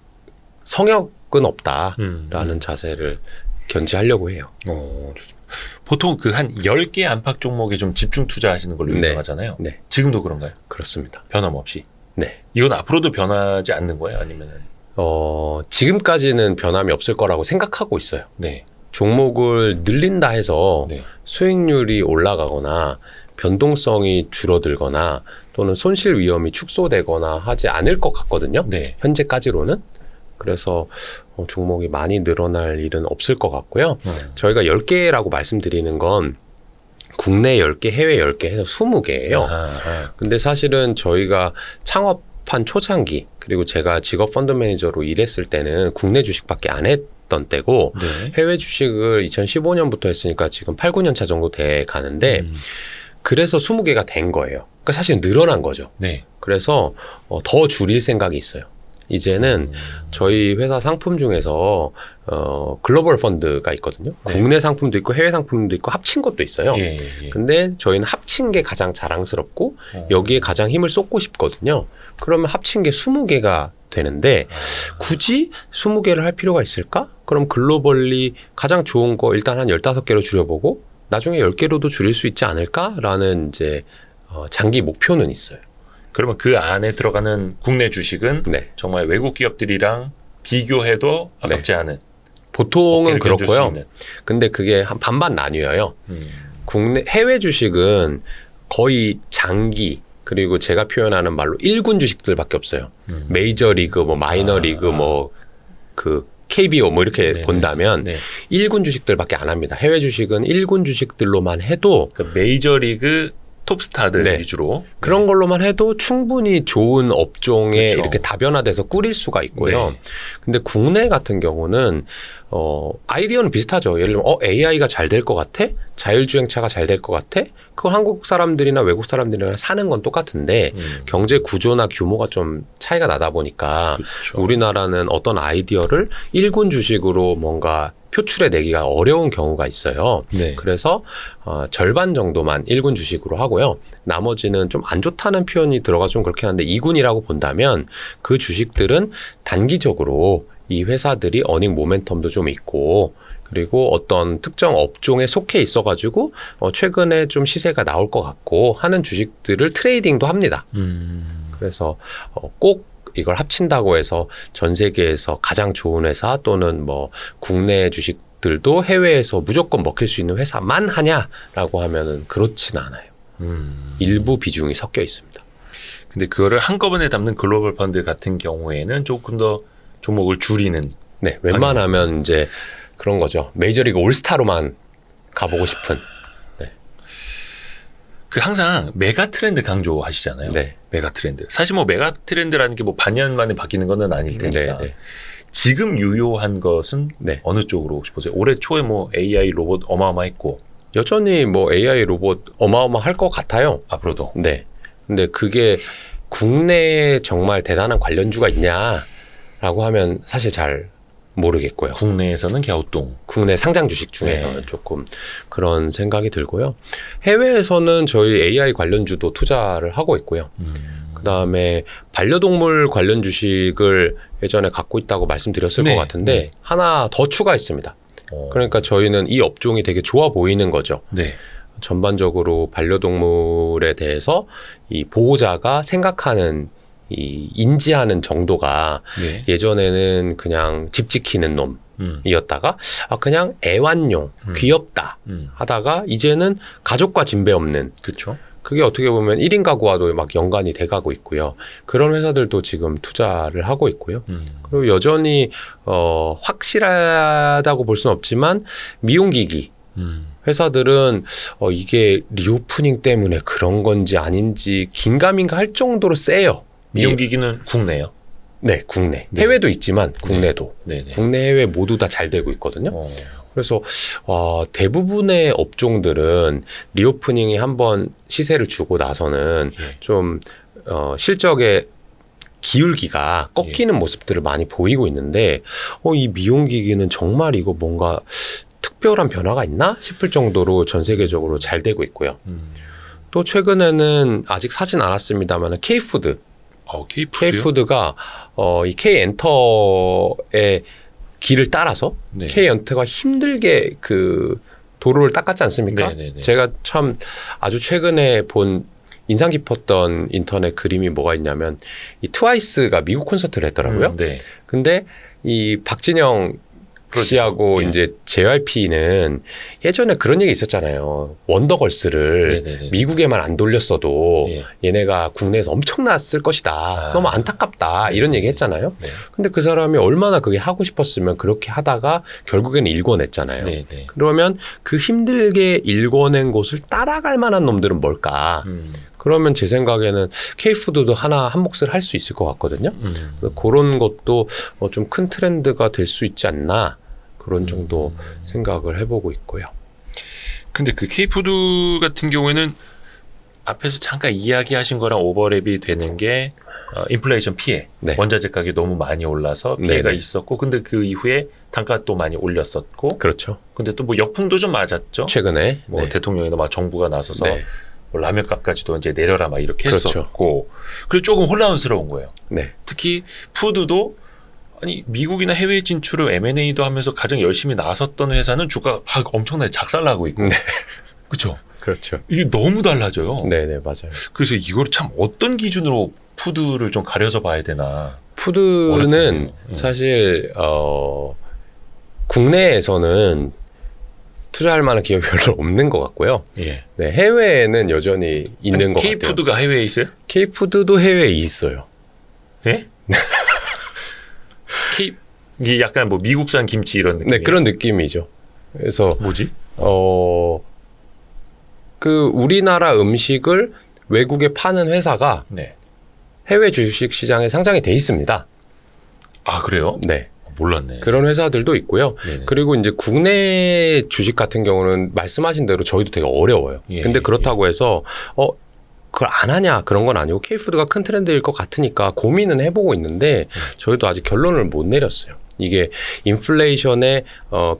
성역은 없다라는 자세를 견지하려고 해요. 좋습니다. 보통 그 한 10개 안팎 종목에 좀 집중 투자하시는 걸로 네. 유명하잖아요. 네, 지금도 그런가요? 그렇습니다. 변함없이. 네. 이건 앞으로도 변하지 않는 거예요? 아니면은? 지금까지는 변함이 없을 거라고 생각하고 있어요. 네. 종목을 늘린다 해서 네. 수익률이 올라가거나 변동성이 줄어들거나 또는 손실 위험이 축소되거나 하지 않을 것 같거든요. 네. 현재까지로는. 그래서 종목이 많이 늘어날 일은 없을 것 같고요. 저희가 10개라고 말씀드리는 건 국내 10개, 해외 10개 해서 20개예요. 근데 사실은 저희가 창업한 초창기 그리고 제가 직업 펀드 매니저로 일했을 때는 국내 주식밖에 안 했던 때고 네. 해외 주식을 2015년부터 했으니까 지금 8, 9년 차 정도 돼 가는데 그래서 20개가 된 거예요. 그러니까 사실 늘어난 거죠. 네. 그래서 더 줄일 생각이 있어요. 이제는 저희 회사 상품 중에서 글로벌 펀드가 있거든요. 네. 국내 상품도 있고 해외 상품도 있고 합친 것도 있어요. 예. 근데 저희는 합친 게 가장 자랑스럽고 여기에 가장 힘을 쏟고 싶거든요. 그러면 합친 게 20개가 되는데 굳이 20개를 할 필요가 있을까? 그럼 글로벌리 가장 좋은 거 일단 한 15개로 줄여보고 나중에 10개로도 줄일 수 있지 않을까라는 이제 장기 목표는 있어요. 그러면 그 안에 들어가는 국내 주식은 네. 정말 외국 기업들이랑 비교해도 아깝지 않은. 보통은 어깨를 견줄 수 그렇고요. 있는. 근데 그게 한 반반 나뉘어요. 국내 해외 주식은 거의 장기 그리고 제가 표현하는 말로 1군 주식들밖에 없어요. 메이저 리그, 뭐 마이너 리그, 뭐 그 KBO 뭐 이렇게 네네. 본다면 네. 1군 주식들밖에 안 합니다. 해외 주식은 1군 주식들로만 해도 그러니까 메이저리그 톱스타들 네. 위주로. 그런 걸로만 해도 충분히 좋은 업종에 그렇죠. 이렇게 다변화돼서 꾸릴 수가 있고요. 네. 근데 국내 같은 경우는 아이디어는 비슷하죠. 예를 들면 AI가 잘 될 것 같아? 자율주행차가 잘 될 것 같아? 그거 한국 사람들이나 외국 사람들이나 사는 건 똑같은데 경제 구조나 규모가 좀 차이가 나다 보니까 그렇죠. 우리나라는 어떤 아이디어를 1군 주식으로 뭔가 표출해 내기가 어려운 경우가 있어요. 네. 그래서 절반 정도만 1군 주식으로 하고요. 나머지는 좀 안 좋다는 표현이 들어가서 좀 그렇긴 한데 2군이라고 본다면 그 주식들은 단기적으로 이 회사들이 어닝 모멘텀도 좀 있고 그리고 어떤 특정 업종에 속해 있어가지고 최근에 좀 시세가 나올 것 같고 하는 주식들을 트레이딩도 합니다. 그래서 꼭 이걸 합친다고 해서 전 세계에서 가장 좋은 회사 또는 뭐 국내 주식들도 해외에서 무조건 먹힐 수 있는 회사만 하냐라고 하면은 그렇지는 않아요. 일부 비중이 섞여 있습니다. 근데 그거를 한꺼번에 담는 글로벌 펀드 같은 경우에는 조금 더 종목을 줄이는. 네, 웬만하면 이제 그런 거죠. 메이저리그 올스타로만 가보고 싶은. 그 항상 메가 트렌드 강조하시잖아요. 네. 메가 트렌드. 사실 뭐 메가 트렌드라는 게 뭐 반년 만에 바뀌는 거는 아닐 테니까. 네. 지금 유효한 것은 네. 어느 쪽으로 혹시 보세요? 올해 초에 뭐 AI 로봇 어마어마했고 여전히 뭐 AI 로봇 어마어마할 것 같아요. 앞으로도. 네. 근데 그게 국내에 정말 대단한 관련주가 있냐라고 하면 사실 잘 모르겠고요. 국내에서는 갸우뚱. 국내 상장 주식 중에서는 네. 조금 그런 생각이 들고요. 해외에서는 저희 AI 관련주도 투자를 하고 있고요. 그다음에 반려동물 관련 주식을 예전에 갖고 있다고 말씀드렸을 네. 것 같은데 네. 하나 더 추가했습니다. 그러니까 저희는 이 업종이 되게 좋아 보이는 거죠. 네. 전반적으로 반려동물에 대해서 이 보호자가 생각하는 이 인지하는 정도가 네. 예전에는 그냥 집 지키는 놈이었다가 그냥 애완용 귀엽다 하다가 이제는 가족과 진배 없는 그렇죠. 그게 어떻게 보면 1인 가구와도 막 연관이 돼가고 있고요. 그런 회사들도 지금 투자를 하고 있고요. 그리고 여전히 확실하다고 볼 수는 없지만 미용기기 회사들은 이게 리오프닝 때문에 그런 건지 아닌지 긴가민가 할 정도로 세요. 미용기기는 국내요? 네, 국내. 네. 해외도 있지만 국내도. 네. 네. 국내, 해외 모두 다 잘 되고 있거든요. 그래서 대부분의 업종들은 리오프닝이 한번 시세를 주고 나서는 예. 좀 실적의 기울기가 꺾이는 모습들을 많이 보이고 있는데 이 미용기기는 정말 이거 뭔가 특별한 변화가 있나 싶을 정도로 전 세계적으로 잘 되고 있고요. 또 최근에는 아직 사진 않았습니다만 K푸드. K푸드가 이 K엔터의 길을 따라서 네. K엔터가 힘들게 그 도로를 닦았지 않습니까? 네네네. 제가 참 아주 최근에 본 인상 깊었던 인터넷 그림이 뭐가 있냐면 이 트와이스가 미국 콘서트를 했더라고요. 네. 근데 이 박진영 씨하고 예. 이제 JYP는 예전에 그런 얘기 있었잖아요. 원더걸스를 네네네. 미국에만 안 돌렸어도 예. 얘네가 국내에서 엄청났을 것이다. 너무 안타깝다. 이런 얘기 했잖아요. 네. 근데 그 사람이 얼마나 그게 하고 싶었으면 그렇게 하다가 결국에는 일궈냈잖아요. 네. 그러면 그 힘들게 일궈낸 곳을 따라갈 만한 놈들은 뭘까? 그러면 제 생각에는 K푸드도 한 몫을 할 수 있을 것 같거든요. 그런 것도 좀 큰 트렌드가 될 수 있지 않나 그런 정도 생각을 해보고 있고요. 근데 그 K푸드 같은 경우에는 앞에서 잠깐 이야기하신 거랑 오버랩이 되는 게 인플레이션 피해. 네. 원자재 가격이 너무 많이 올라서 피해가 네네. 있었고 근데 그 이후에 단가 또 많이 올렸었고 그렇죠. 근데 또 뭐 역풍도 좀 맞았죠. 최근에 뭐 네. 대통령이나 막 정부가 나서서 네. 뭐 라면값까지도 이제 내려라 막 이렇게 그렇죠. 했었고 그리고 조금 혼란스러운 거예요. 네. 특히 푸드도 아니 미국이나 해외 진출을 M&A도 하면서 가장 열심히 나섰던 회사는 주가가 막 엄청나게 작살나고 있고 네. 그렇죠. 그렇죠. 이게 너무 달라져요. 네네 맞아요. 그래서 이걸 참 어떤 기준으로 푸드를 좀 가려서 봐야 되나. 푸드는 어렵잖아요. 사실 국내에서는 투자할 만한 기업이 별로 없는 것 같고요. 예. 네, 해외에는 여전히 있는 것 같아요. K푸드가 해외에 있어요? K푸드도 해외에 있어요. 예? K 이게 약간 뭐 미국산 김치 이런 느낌. 네, 그런 느낌이죠. 그래서 뭐지? 그 우리나라 음식을 외국에 파는 회사가 네. 해외 주식 시장에 상장이 돼 있습니다. 아 그래요? 네. 몰랐네. 그런 회사들도 있고요. 네네. 그리고 이제 국내 주식 같은 경우는 말씀하신 대로 저희도 되게 어려워요. 예, 근데 그렇다고 해서 그걸 안 하냐 그런 건 아니고 K푸드가 큰 트렌드일 것 같으니까 고민은 해보고 있는데 저희도 아직 결론을 못 내렸어요. 이게 인플레이션의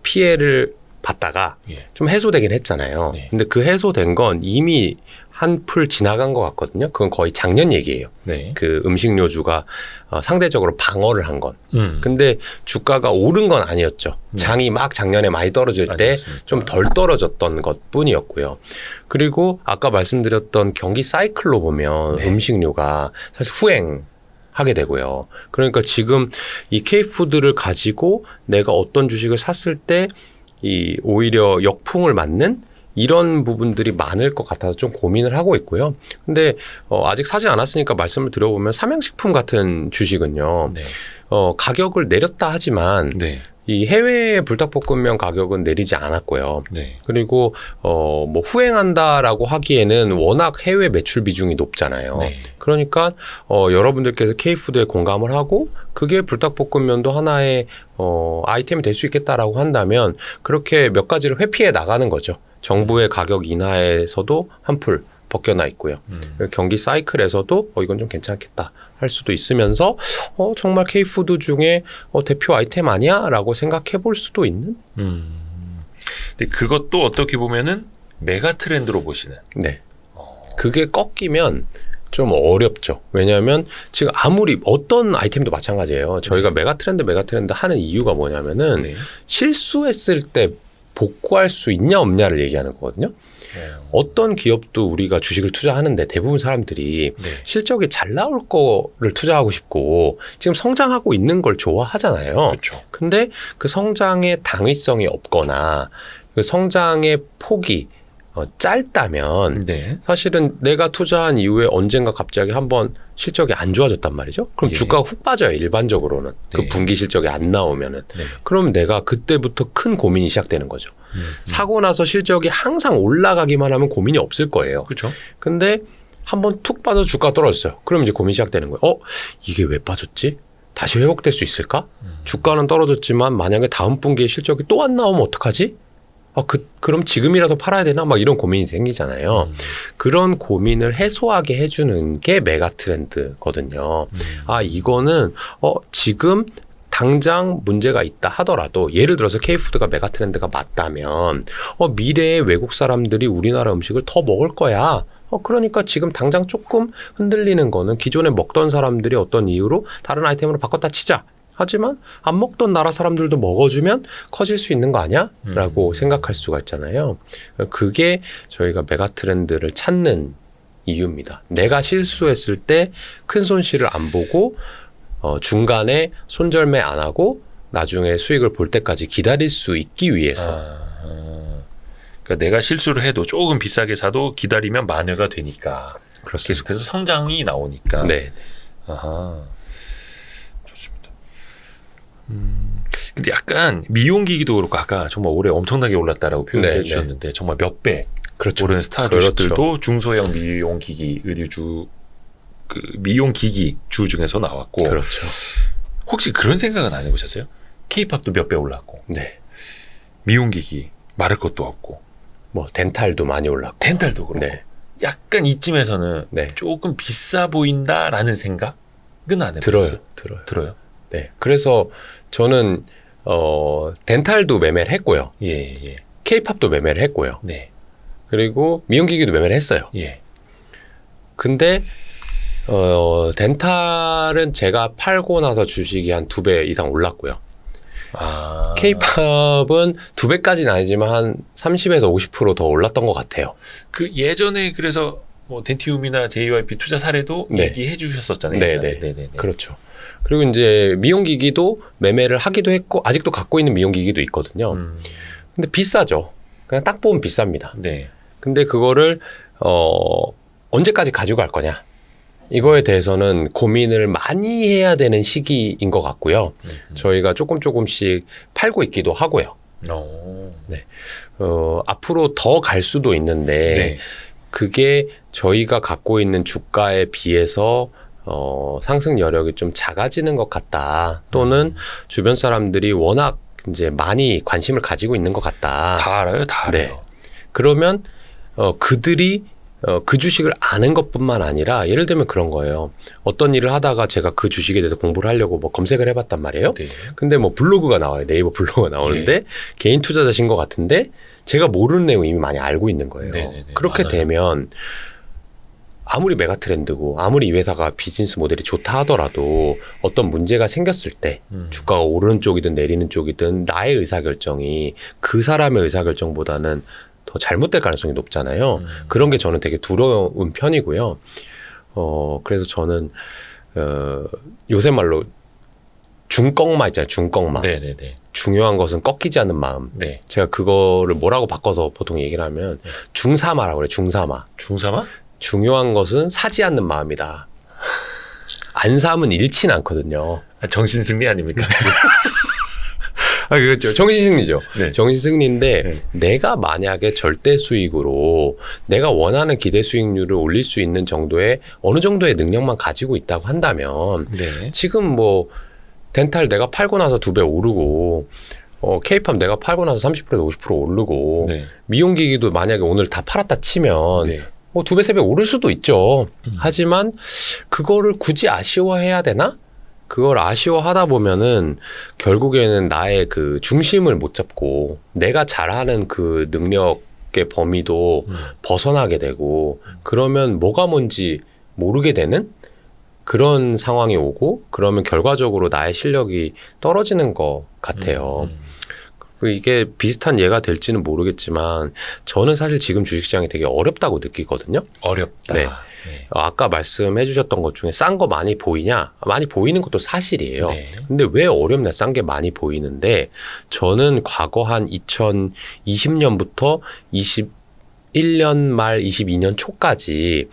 피해를 받다가 예. 좀 해소되긴 했잖아요. 네. 근데 그 해소된 건 이미 한풀 지나간 것 같거든요. 그건 거의 작년 얘기예요. 네. 그 음식료주가 상대적으로 방어를 한 건. 음. 근데 주가가 오른 건 아니었죠. 장이 막 작년에 많이 떨어질 때 아니었습니까? 좀 덜 떨어졌던 것 뿐이었고요. 그리고 아까 말씀드렸던 경기 사이클로 보면 네. 음식료가 사실 후행하게 되고요. 그러니까 지금 이 K푸드를 가지고 내가 어떤 주식을 샀을 때 이 오히려 역풍을 맞는 이런 부분들이 많을 것 같아서 좀 고민을 하고 있고요. 근데 아직 사지 않았으니까 말씀을 드려보면 삼양식품 같은 주식은요. 네. 가격을 내렸다 하지만 네. 이 해외 불닭볶음면 가격은 내리지 않았고요. 네. 그리고 뭐 후행한다라고 하기에는 워낙 해외 매출 비중이 높잖아요. 네. 그러니까 여러분들께서 K푸드에 공감을 하고 그게 불닭볶음면도 하나의 아이템이 될 수 있겠다라고 한다면 그렇게 몇 가지를 회피해 나가는 거죠. 정부의 가격 인하에서도 한풀 벗겨나 있고요. 경기 사이클에서도 이건 좀 괜찮겠다 할 수도 있으면서 정말 K푸드 중에 대표 아이템 아니야? 라고 생각해 볼 수도 있는? 근데 그것도 어떻게 보면은 메가 트렌드로 보시는. 네. 그게 꺾이면 좀 어렵죠. 왜냐하면 지금 아무리 어떤 아이템도 마찬가지예요. 저희가 메가 트렌드 하는 이유가 뭐냐면은 네. 실수했을 때 복구할 수 있냐 없냐를 얘기하는 거거든요. 어떤 기업도 우리가 주식을 투자하는데 대부분 사람들이 네. 실적이 잘 나올 거를 투자하고 싶고 지금 성장하고 있는 걸 좋아하잖아요. 그렇죠. 근데 그 성장의 당위성이 없거나 그 성장의 폭이 짧다면 네. 사실은 내가 투자한 이후에 언젠가 갑자기 한번 실적이 안 좋아졌단 말이죠. 그럼 예. 주가가 훅 빠져요. 일반적으로는. 그 네. 분기 실적이 안 나오면은. 네. 그럼 내가 그때부터 큰 고민이 시작되는 거죠. 사고 나서 실적이 항상 올라가기만 하면 고민이 없을 거예요. 그렇죠. 근데 한번 툭 빠져 주가가 떨어졌어요. 그럼 이제 고민이 시작되는 거예요. 이게 왜 빠졌지? 다시 회복될 수 있을까? 주가는 떨어졌지만 만약에 다음 분기에 실적이 또 안 나오면 어떡하지? 그럼 지금이라도 팔아야 되나? 막 이런 고민이 생기잖아요. 그런 고민을 해소하게 해주는 게 메가 트렌드거든요. 이거는 지금 당장 문제가 있다 하더라도 예를 들어서 K푸드가 메가 트렌드가 맞다면 미래에 외국 사람들이 우리나라 음식을 더 먹을 거야. 그러니까 지금 당장 조금 흔들리는 거는 기존에 먹던 사람들이 어떤 이유로 다른 아이템으로 바꿨다 치자. 하지만 안 먹던 나라 사람들도 먹어주면 커질 수 있는 거 아니야? 라고 생각할 수가 있잖아요. 그게 저희가 메가 트렌드를 찾는 이유입니다. 내가 실수했을 때 큰 손실을 안 보고 중간에 손절매 안 하고 나중에 수익을 볼 때까지 기다릴 수 있기 위해서. 그러니까 내가 실수를 해도 조금 비싸게 사도 기다리면 만회가 되니까. 그렇습니다. 계속해서 성장이 나오니까. 네. 아하. 좋습니다. 근데 약간 미용기기도 그렇고 아까 정말 올해 엄청나게 올랐다라고 표현을 네, 해주셨는데 정말 몇 배 그렇죠. 오른 스타 그렇죠. 주식들도 중소형 미용기기 의류주 그 미용기기 주 중에서 나왔고 그렇죠. 혹시 그런 생각은 안 해보셨어요? K-팝도 몇 배 올랐고 네. 미용기기 말할 것도 없고 뭐 덴탈도 많이 올랐고. 덴탈도 그렇고 네. 약간 이쯤에서는 네. 조금 비싸 보인다라는 생각은 안 해봤어요. 들어요. 네. 그래서 저는 덴탈도 매매를 했고요. 예. K-팝도 매매를 했고요. 네. 그리고 미용기기도 매매를 했어요. 예. 근데 덴탈은 제가 팔고 나서 주식이 한 2배 이상 올랐고요. K-팝은 2배까지는 아니지만 한 30에서 50% 더 올랐던 것 같아요. 그 예전에 그래서 뭐 덴티움이나 JYP 투자 사례도 네. 얘기해 주셨었잖아요. 네네. 그렇죠. 그리고 이제 미용기기도 매매를 하기도 했고 아직도 갖고 있는 미용기기도 있거든요. 근데 비싸죠. 그냥 딱 보면 비쌉니다. 네. 근데 그거를 언제까지 가지고 갈 거냐? 이거에 대해서는 고민을 많이 해야 되는 시기인 것 같고요. 저희가 조금씩 팔고 있기도 하고요. 네. 앞으로 더 갈 수도 있는데 네. 그게 저희가 갖고 있는 주가에 비해서 상승 여력이 좀 작아지는 것 같다. 또는 주변 사람들이 워낙 이제 많이 관심을 가지고 있는 것 같다. 다 알아요. 네. 그러면 그들이 그 주식을 아는 것뿐만 아니라 예를 들면 그런 거예요. 어떤 일을 하다가 제가 그 주식에 대해서 공부를 하려고 뭐 검색을 해봤단 말이에요. 네. 근데 뭐 블로그가 나와요. 네이버 블로그가 나오는데 개인 투자자신 것 같은데 제가 모르는 내용 이미 많이 알고 있는 거예요. 네네네. 그렇게 맞아요. 되면 아무리 메가 트렌드고 아무리 이 회사가 비즈니스 모델이 좋다 하더라도 어떤 문제가 생겼을 때 주가가 오르는 쪽이든 내리는 쪽이든 나의 의사결정이 그 사람의 의사결정보다는 더 잘못될 가능성이 높잖아요. 그런 게 저는 되게 두려운 편이고요. 그래서 저는 요새 말로 중꺾마 있잖아요. 중꺾마. 네네네. 중요한 것은 꺾이지 않는 마음. 네. 제가 그거를 뭐라고 바꿔서 보통 얘기를 하면 중사마라고 그래요. 중사마. 중사마? 중요한 것은 사지 않는 마음이다. 안 사면 잃지는 않거든요. 정신승리 아닙니까? 그렇죠. 정신승리죠. 네. 정신승리인데 네. 내가 만약에 절대 수익으로 내가 원하는 기대 수익률을 올릴 수 있는 정도의 어느 정도의 능력만 가지고 있다고 한다면 네. 지금 뭐 덴탈 내가 팔고 나서 2배 오르고 K-팝 내가 팔고 나서 30%에서 50% 오르고 네. 미용기기도 만약에 오늘 다 팔았다 치면 네. 뭐 2배, 3배 오를 수도 있죠. 하지만 그거를 굳이 아쉬워해야 되나? 그걸 아쉬워하다 보면은 결국에는 나의 그 중심을 못 잡고 내가 잘하는 그 능력의 범위도 벗어나게 되고 그러면 뭐가 뭔지 모르게 되는 그런 상황이 오고 그러면 결과적으로 나의 실력이 떨어지는 것 같아요. 이게 비슷한 예가 될지는 모르겠지만 저는 사실 지금 주식시장이 되게 어렵다고 느끼거든요. 어렵다. 네. 아까 말씀해 주셨던 것 중에 싼 거 많이 보이냐? 많이 보이는 것도 사실이에요. 네. 근데 왜 어렵냐? 싼 게 많이 보이는데 저는 과거 한 2020년부터 21년 말 22년 초까지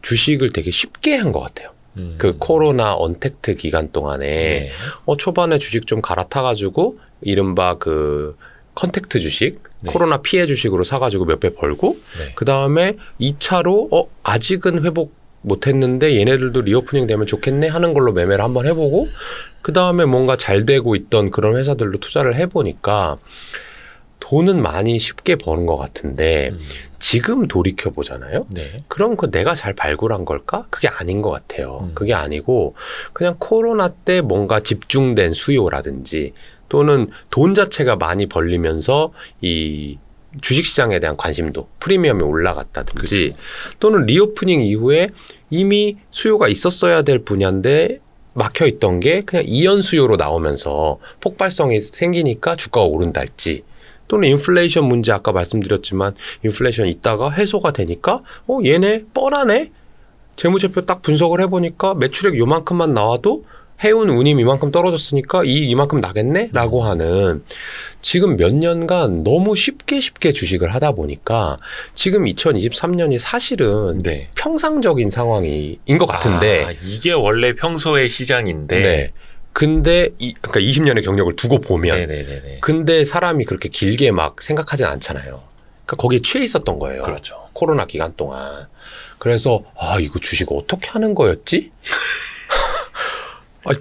주식을 되게 쉽게 한 것 같아요. 그 코로나 언택트 기간 동안에 네. 초반에 주식 좀 갈아타가지고 이른바 그 컨택트 주식, 네. 코로나 피해 주식으로 사가지고 몇 배 벌고 네. 그 다음에 2차로 아직은 회복 못했는데 얘네들도 리오프닝 되면 좋겠네 하는 걸로 매매를 한번 해보고 그 다음에 뭔가 잘 되고 있던 그런 회사들로 투자를 해보니까 돈은 많이 쉽게 버는 것 같은데 지금 돌이켜보잖아요. 네. 그럼 그 내가 잘 발굴한 걸까? 그게 아닌 것 같아요. 그게 아니고 그냥 코로나 때 뭔가 집중된 수요라든지 또는 돈 자체가 많이 벌리면서 이 주식시장에 대한 관심도 프리미엄이 올라갔다든지 그렇죠. 또는 리오프닝 이후에 이미 수요가 있었어야 될 분야인데 막혀 있던 게 그냥 이연 수요로 나오면서 폭발성이 생기니까 주가가 오른달지 또는 인플레이션 문제 아까 말씀드렸지만 인플레이션 있다가 해소가 되니까 얘네 뻔하네 재무제표 딱 분석을 해보니까 매출액 요만큼만 나와도 해운 운임 이만큼 떨어졌으니까 이만큼 나겠네? 라고 하는 지금 몇 년간 너무 쉽게 주식을 하다 보니까 지금 2023년이 사실은 네. 평상적인 상황인 것 같은데 이게 원래 평소의 시장인데 네. 근데 그러니까 20년의 경력을 두고 보면 네네네네. 근데 사람이 그렇게 길게 막 생각하진 않잖아요. 그러니까 거기에 취해 있었던 거예요. 그렇죠. 코로나 기간 동안. 그래서 이거 주식 어떻게 하는 거였지?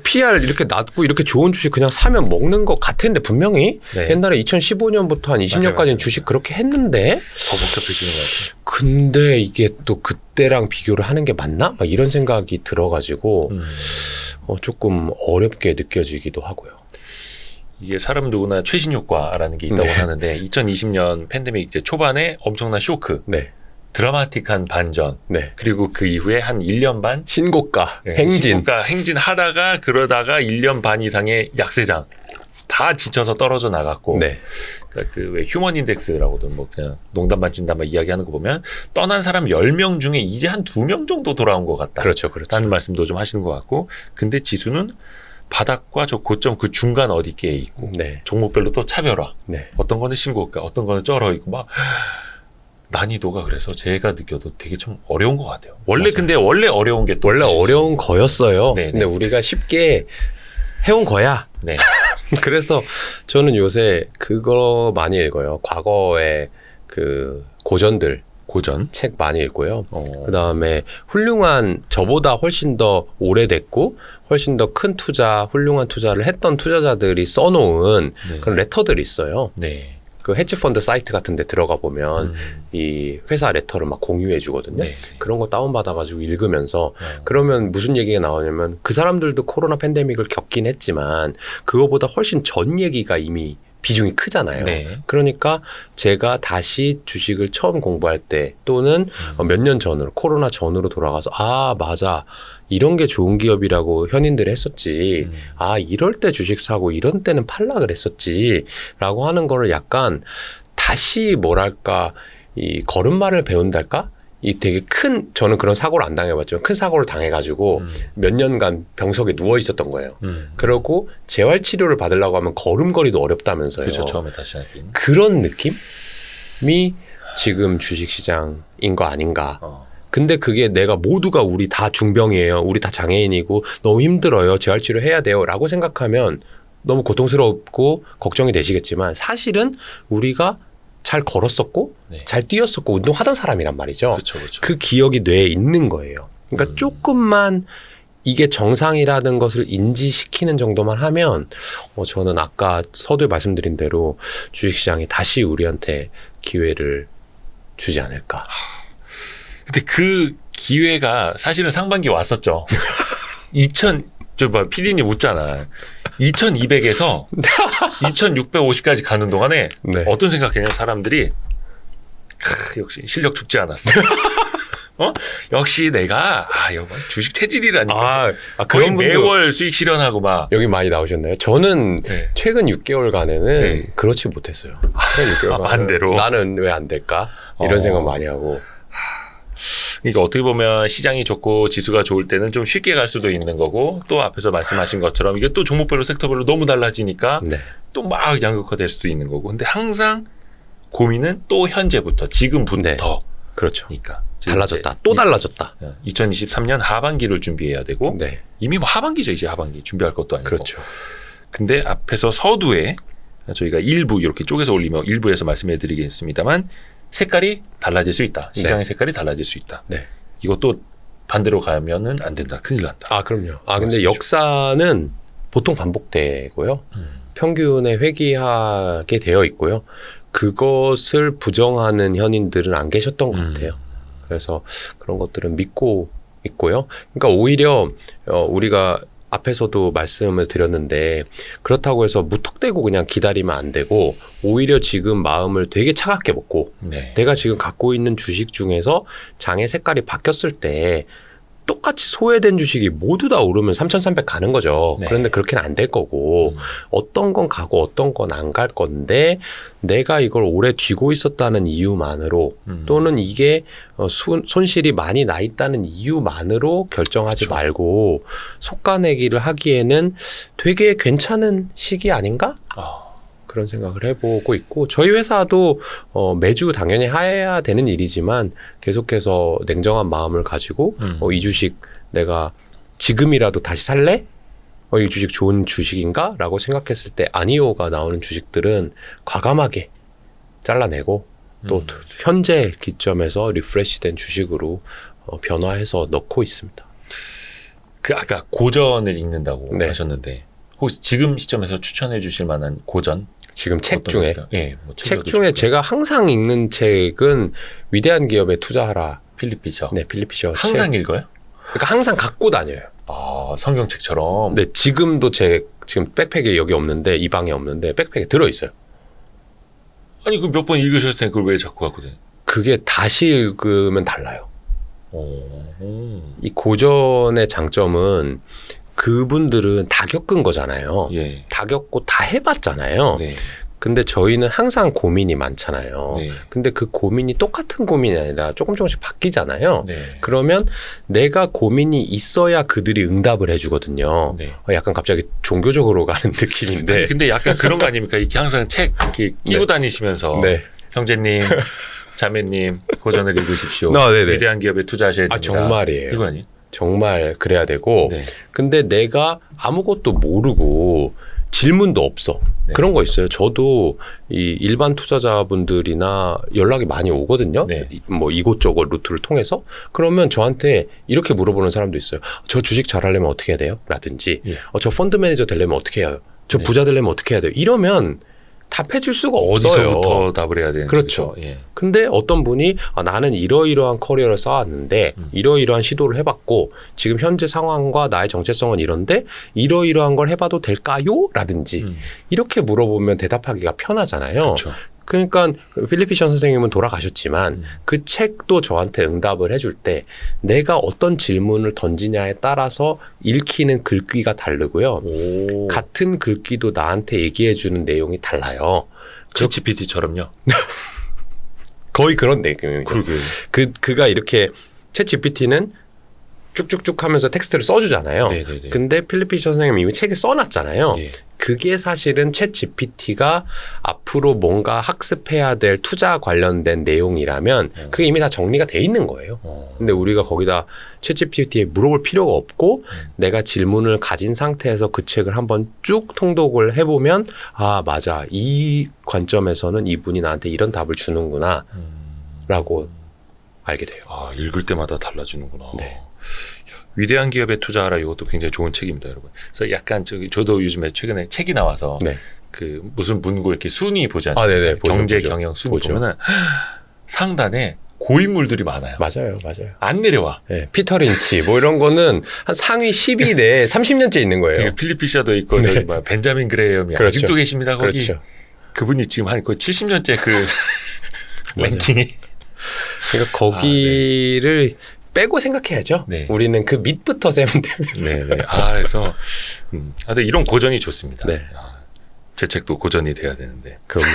PR 이렇게 낮고 이렇게 좋은 주식 그냥 사면 먹는 것 같은데 분명히 네. 옛날에 2015년부터 한 20년까지는 맞아요. 주식 그렇게 했는데 더 복잡해지는 것 같아요. 근데 이게 또 그때랑 비교를 하는 게 맞나? 막 이런 생각이 들어가지고 조금 어렵게 느껴지기도 하고요. 이게 사람 누구나 최신 효과라는 게 있다고 네. 하는데 2020년 팬데믹 이제 초반에 엄청난 쇼크, 네. 드라마틱한 반전, 네. 그리고 그 이후에 한 1년 반 신고가, 네, 행진. 신고가 행진하다가 그러다가 1년 반 이상의 약세장 다 지쳐서 떨어져 나갔고 네. 그러니까 그 왜 휴먼 인덱스라고도 뭐 그냥 농담반 진담반 이야기하는 거 보면 떠난 사람 10명 중에 이제 한 2명 정도 돌아온 것 같다. 그렇죠. 그렇죠. 라는 말씀도 좀 하시는 것 같고 근데 지수는 바닥과 저 고점 그 중간 어디께에 있고 네. 종목별로 또 차별화 네. 어떤 거는 신고가 어떤 거는 쩔어 있고 막 난이도가 그래서 제가 느껴도 되게 좀 어려운 것 같아요. 원래 맞아요. 근데 원래 어려운 게 또 원래 어려운 거였어요. 네네. 근데 우리가 쉽게 해온 거야. 네. 그래서 저는 요새 그거 많이 읽어요. 과거의 그 고전들 고전. 책 많이 읽고요. 어. 그 다음에 훌륭한 저보다 훨씬 더 오래됐고 훨씬 더 큰 투자, 훌륭한 투자를 했던 투자자들이 써놓은 네. 그런 레터들이 있어요. 네. 그 헤지펀드 사이트 같은 데 들어가 보면 음. 이 회사 레터를 막 공유해 주거든요. 네. 그런 거 다운받아가지고 읽으면서 그러면 무슨 얘기가 나오냐면 그 사람들도 코로나 팬데믹을 겪긴 했지만 그거보다 훨씬 전 얘기가 이미 비중이 크잖아요. 네. 그러니까 제가 다시 주식을 처음 공부할 때 또는 몇 년 전으로 코로나 전으로 돌아가서 아 맞아 이런 게 좋은 기업이라고 현인들이 했었지. 아 이럴 때 주식 사고 이런 때는 팔라 그랬었지 라고 하는 거를 약간 다시 뭐랄까 이 걸음마를 배운달까? 이 되게 큰 저는 그런 사고를 안 당해봤지만 큰 사고를 당해가지고 몇 년간 병석에 누워 있었던 거예요. 그러고 재활 치료를 받으려고 하면 걸음걸이도 어렵다면서요. 그렇죠. 처음에 다시 하긴. 그런 느낌이 지금 주식시장인 거 아닌가. 근데 그게 내가 모두가 우리 다 중병이에요. 우리 다 장애인이고 너무 힘들어요. 재활치료 해야 돼요. 라고 생각하면 너무 고통스럽고 걱정이 되시겠지만 사실은 우리가 잘 걸었었고 네. 잘 뛰었었고 운동하던 사람이란 말이죠. 그렇죠. 그렇죠. 그 기억이 뇌에 있는 거예요. 그러니까 조금만 이게 정상이라는 것을 인지시키는 정도만 하면 저는 아까 서두에 말씀드린 대로 주식시장이 다시 우리한테 기회를 주지 않을까. 근데 그 기회가 사실은 상반기에 왔었죠. PD님 웃잖아. 2200에서 2650까지 가는 동안에 네. 어떤 생각했냐 사람들이 역시 실력 죽지 않았어. 역시 내가 여보 주식 체질이라니까. 거의 그런 분도 매월 수익 실현하고 막. 여기 많이 나오셨나요? 저는 네. 최근 6개월간에는 네. 그렇지 못했어요. 최근 6개월간은 반대로. 나는 왜 안 될까? 이런 생각 많이 하고. 그러니까 어떻게 보면 시장이 좋고 지수가 좋을 때는 좀 쉽게 갈 수도 있는 거고 또 앞에서 말씀하신 것처럼 이게 또 종목별로 섹터별로 너무 달라지니까 네. 또 막 양극화될 수도 있는 거고. 근데 항상 고민은 또 현재부터 지금부터. 네. 그렇죠. 그러니까 달라졌다. 또 달라졌다. 2023년 하반기를 준비해야 되고 네. 이미 뭐 하반기죠. 이제 하반기 준비할 것도 아니고. 그렇죠. 근데 앞에서 서두에 저희가 일부 이렇게 쪼개서 올리면 일부에서 말씀해 드리겠습니다만 색깔이 달라질 수 있다. 시장의 네. 색깔이 달라질 수 있다. 네. 이것도 반대로 가면은 안 된다. 큰일 난다. 그럼요. 근데 역사는 보통 반복되고요. 평균에 회귀하게 되어 있고요. 그것을 부정하는 현인들은 안 계셨던 것 같아요. 그래서 그런 것들은 믿고 있고요. 그러니까 오히려 우리가 앞에서도 말씀을 드렸는데 그렇다고 해서 무턱대고 그냥 기다리면 안 되고 오히려 지금 마음을 되게 차갑게 먹고 네. 내가 지금 갖고 있는 주식 중에서 장의 색깔이 바뀌었을 때 똑같이 소외된 주식이 모두 다 오르면 3,300 가는 거죠. 네. 그런데 그렇게는 안 될 거고 어떤 건 가고 어떤 건 안 갈 건데 내가 이걸 오래 쥐고 있었다는 이유만으로 또는 이게 손실이 많이 나 있다는 이유만으로 결정하지 그렇죠. 말고 속가내기를 하기에는 되게 괜찮은 시기 아닌가? 그런 생각을 해보고 있고 저희 회사도 매주 당연히 해야 되는 일이지만 계속해서 냉정한 마음을 가지고 이 주식 내가 지금이라도 다시 살래? 이 주식 좋은 주식인가? 라고 생각했을 때 아니오가 나오는 주식들은 과감하게 잘라내고 또 현재 기점에서 리프레시된 주식으로 변화해서 넣고 있습니다. 그 아까 고전을 읽는다고 네. 하셨는데 혹시 지금 시점에서 추천해 주실 만한 고전? 지금 책 어떤 중에 거 있을까요? 예, 뭐 책 중에 제가 항상 읽는 책은 위대한 기업에 투자하라. 필립 피셔. 네, 필립 피셔 항상 책. 읽어요? 그러니까 항상 갖고 다녀요. 아, 성경책처럼. 네, 지금도 지금 백팩에 여기 없는데 이 방에 없는데 백팩에 들어 있어요. 아니 그 몇 번 읽으셨을 때 그걸 왜 자꾸 갖고 다녀요? 그게 다시 읽으면 달라요. 오. 이 고전의 장점은 그분들은 다 겪은 거잖아요. 예. 다 겪고 다 해봤잖아요. 네. 근데 저희는 항상 고민이 많잖아요. 네. 근데 그 고민이 똑같은 고민이 아니라 조금씩 바뀌잖아요. 네. 그러면 내가 고민이 있어야 그들이 응답을 해주거든요. 네. 약간 갑자기 종교적으로 가는 느낌인데. 아니, 근데 약간 그런 거 아닙니까? 이렇게 항상 책 이렇게 끼고 네. 다니시면서 네. 형제님, 자매님 고전을 읽으십시오. 아, 네네. 위대한 기업에 투자하셔야 됩니다. 아, 정말이에요. 이거 아니에요? 정말 그래야 되고. 네. 근데 내가 아무것도 모르고 질문도 없어. 네. 그런 거 있어요. 저도 이 일반 투자자분들이나 연락이 많이 오거든요. 네. 뭐 이곳저곳 루트를 통해서. 그러면 저한테 이렇게 물어보는 사람도 있어요. 저 주식 잘하려면 어떻게 해야 돼요? 라든지 예. 저 펀드 매니저 되려면 어떻게 해야 돼요? 저 네. 부자 되려면 어떻게 해야 돼요? 이러면 답해줄 수가 없어요. 어디서부터 답을 해야 되는지. 그렇죠. 예. 근데 어떤 분이 나는 이러이러한 커리어를 쌓았는데 이러이러한 시도를 해봤고 지금 현재 상황과 나의 정체성은 이런데 이러이러한 걸 해봐도 될까요? 라든지 이렇게 물어보면 대답하기가 편하잖아요. 그렇죠. 그러니까 필립 피셔 선생님은 돌아가셨지만 그 책도 저한테 응답을 해줄 때 내가 어떤 질문을 던지냐에 따라서 읽히는 글귀가 다르고요. 오. 같은 글귀도 나한테 얘기해주는 내용이 달라요. ChatGPT처럼요. 거의 그런 내용이죠. 그러게요. 그가 이렇게 챗 GPT는 쭉쭉쭉 하면서 텍스트를 써주잖아요. 네네네. 근데 필립 피셔 선생님이 이미 책에 써놨잖아요. 예. 그게 사실은 챗 GPT가 앞으로 뭔가 학습해야 될 투자 관련된 내용이라면 그게 이미 다 정리가 돼 있는 거예요. 근데 우리가 거기다 챗 GPT에 물어볼 필요가 없고 내가 질문을 가진 상태에서 그 책을 한번 쭉 통독을 해보면 아 맞아 이 관점에서는 이분이 나한테 이런 답을 주는구나 라고 알게 돼요. 아, 읽을 때마다 달라지는구나. 네. 위대한 기업에 투자하라 이것도 굉장히 좋은 책입니다, 여러분. 그래서 약간 저도 요즘에 최근에 책이 나와서 네. 그 무슨 문고 이렇게 순위 보지 않습니까? 아, 네네. 보죠, 경제 보죠. 경영 순위 보죠. 보면은 상단에 고인물들이 많아요. 맞아요. 안 내려와. 네, 피터 린치 뭐 이런 거는 한 상위 10위 내에 30년째 있는 거예요. 그러니까 필립 피셔도 있고 네. 저기 뭐 벤자민 그레이엄이 그렇죠. 아직도 계십니다. 거기 그렇죠. 그분이 지금 한 거의 70년째 그 맞아요. 랭킹이. 그러니까 거기를 빼고 생각해야죠. 네. 우리는 그 밑부터 세면 돼요. 네. 아, 그래서 근데 이런 고전이 좋습니다. 네. 아, 제 책도 고전이 돼야 되는데. 그럼요.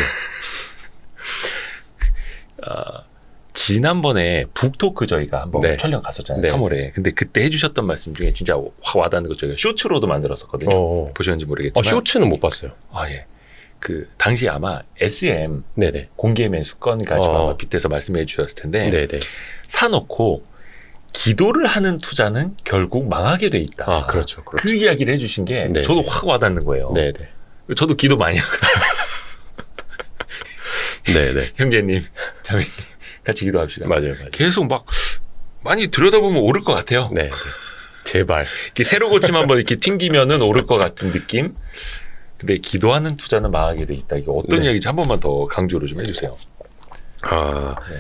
지난번에 북토크 저희가 한번 네. 촬영 갔었잖아요. 네. 3월에. 근데 그때 해주셨던 말씀 중에 진짜 확 와닿는 거 저희가 쇼츠로도 만들었었거든요. 보셨는지 모르겠지만. 쇼츠는 못 봤어요. 아, 예. 그 당시 아마 SM 네네. 공개 매수권 가지고 아마 어. 빗대서 말씀해 주셨을 텐데 네네. 사놓고 기도를 하는 투자는 결국 망하게 돼 있다. 아, 그렇죠. 그렇죠. 그 이야기를 해주신 게 네네. 저도 확 와닿는 거예요. 네네. 저도 기도 많이 하거든요. 네네. 형제님, 자매님 같이 기도합시다. 맞아요. 계속 막 많이 들여다보면 오를 것 같아요. 네. 제발. 이렇게 새로 고침 한번 이렇게 튕기면은 오를 것 같은 느낌. 근데 기도하는 투자는 망하게 돼 있다. 이게 어떤 네. 이야기인지 한 번만 더 강조를 좀 해주세요. 아, 네.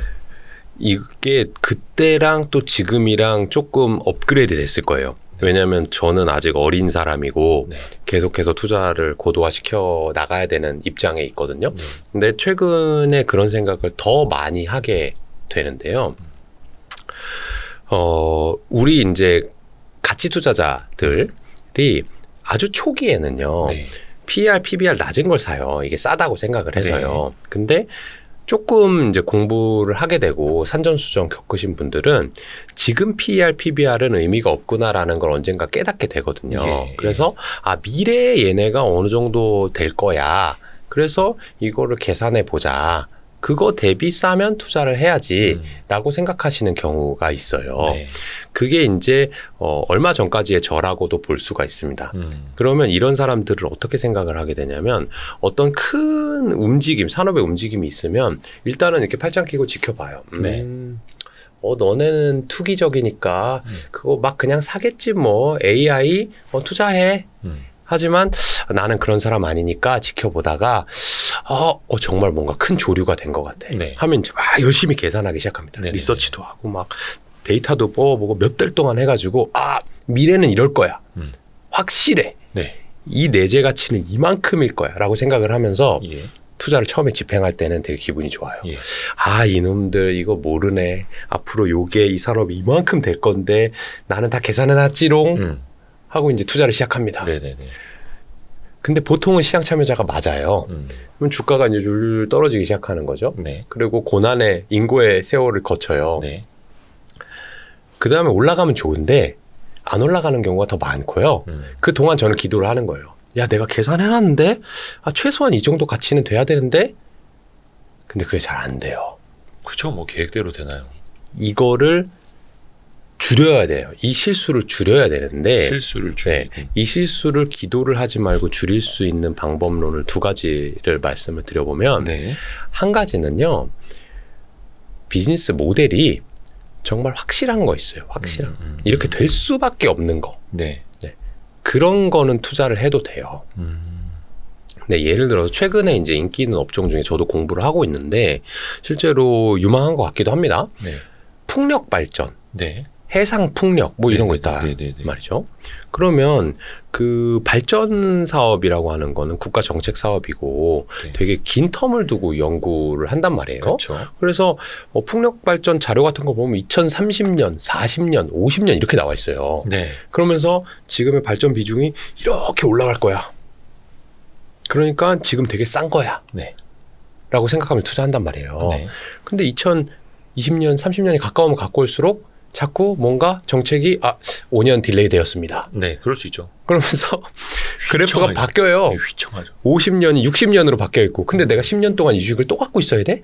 이게 그때랑 또 지금이랑 조금 업그레이드 됐을 거예요. 왜냐하면 저는 아직 어린 사람이고 네. 계속해서 투자를 고도화시켜 나가야 되는 입장에 있거든요. 네. 근데 최근에 그런 생각을 더 많이 하게 되는데요. 우리 이제 가치 투자자들이 아주 초기에는요. 네. PER, PBR 낮은 걸 사요. 이게 싸다고 생각을 해서요. 네. 근데 조금 이제 공부를 하게 되고 산전수전 겪으신 분들은 지금 PER, PBR은 의미가 없구나라는 걸 언젠가 깨닫게 되거든요. 예, 그래서 미래에 얘네가 어느 정도 될 거야. 그래서 이거를 계산해 보자. 그거 대비 싸면 투자를 해야지 라고 생각하시는 경우가 있어요. 네. 그게 이제 얼마 전까지의 저라고도 볼 수가 있습니다. 그러면 이런 사람들을 어떻게 생각을 하게 되냐면 어떤 큰 움직임, 산업의 움직임이 있으면 일단은 이렇게 팔짱 끼고 지켜봐요. 네. 너네는 투기적이니까 그거 막 그냥 사겠지 뭐 AI 투자해. 하지만 나는 그런 사람 아니니까 지켜보다가 정말 뭔가 큰 조류가 된 것 같아. 네. 하면 이제 막 열심히 계산하기 시작합니다. 네네네. 리서치도 하고 막 데이터도 뽑아보고 몇 달 동안 해가지고 미래는 이럴 거야. 확실해. 네. 이 내재 가치는 이만큼일 거야 라고 생각을 하면서 예. 투자를 처음에 집행할 때는 되게 기분이 좋아요. 예. 이놈들 이거 모르네. 앞으로 이 산업이 이만큼 될 건데 나는 다 계산해놨지롱 하고 이제 투자를 시작합니다. 네네네. 근데 보통은 시장 참여자가 맞아요. 그럼 주가가 이제 줄 떨어지기 시작하는 거죠. 네. 그리고 고난의 인고의 세월을 거쳐요. 네. 그 다음에 올라가면 좋은데 안 올라가는 경우가 더 많고요. 그동안 저는 기도를 하는 거예요. 야, 내가 계산해놨는데 최소한 이 정도 가치는 돼야 되는데 근데 그게 잘 안 돼요. 그렇죠. 뭐 계획대로 되나요? 이거를 줄여야 돼요. 이 실수를 줄여야 되는데 실수를 줄이고. 이 실수를 기도를 하지 말고 줄일 수 있는 방법론을 두 가지를 말씀을 드려보면 네. 한 가지는요. 비즈니스 모델이 정말 확실한 거 있어요. 확실한 이렇게 될 수밖에 없는 거. 네. 그런 거는 투자를 해도 돼요. 네, 예를 들어서 최근에 이제 인기 있는 업종 중에 저도 공부를 하고 있는데 실제로 유망한 것 같기도 합니다. 네. 풍력 발전, 네. 해상 풍력 뭐 이런 거 있다 말이죠. 그러면 그 발전 사업이라고 하는 거는 국가 정책 사업이고 네. 되게 긴 텀을 두고 연구를 한단 말이에요. 그렇죠. 그래서 풍력 발전 자료 같은 거 보면 2030년, 40년, 50년 이렇게 나와 있어요. 네. 그러면서 지금의 발전 비중이 이렇게 올라갈 거야. 그러니까 지금 되게 싼 거야. 네. 라고 생각하면 투자한단 말이에요. 네. 근데 2020년, 30년이 가까우면 가까울수록 자꾸 뭔가 정책이 5년 딜레이 되었습니다. 네, 그럴 수 있죠. 그러면서 그래프가 휘청하죠. 바뀌어요. 네, 휘청하죠. 50년이 60년으로 바뀌어 있고 근데 내가 10년 동안 이 주식을 또 갖고 있어야 돼?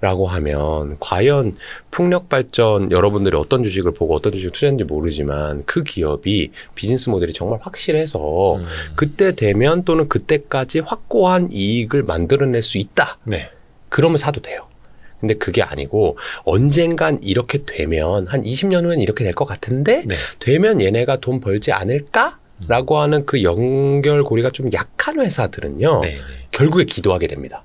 라고 하면 과연 풍력 발전 여러분들이 어떤 주식을 보고 어떤 주식을 투자했는지 모르지만 그 기업이 비즈니스 모델이 정말 확실해서 그때 되면 또는 그때까지 확고한 이익을 만들어낼 수 있다. 네. 그러면 사도 돼요. 근데 그게 아니고 언젠간 이렇게 되면 한 20년 후엔 이렇게 될 것 같은데 네. 되면 얘네가 돈 벌지 않을까? 라고 하는 그 연결고리가 좀 약한 회사들은요. 네. 네. 결국에 기도하게 됩니다.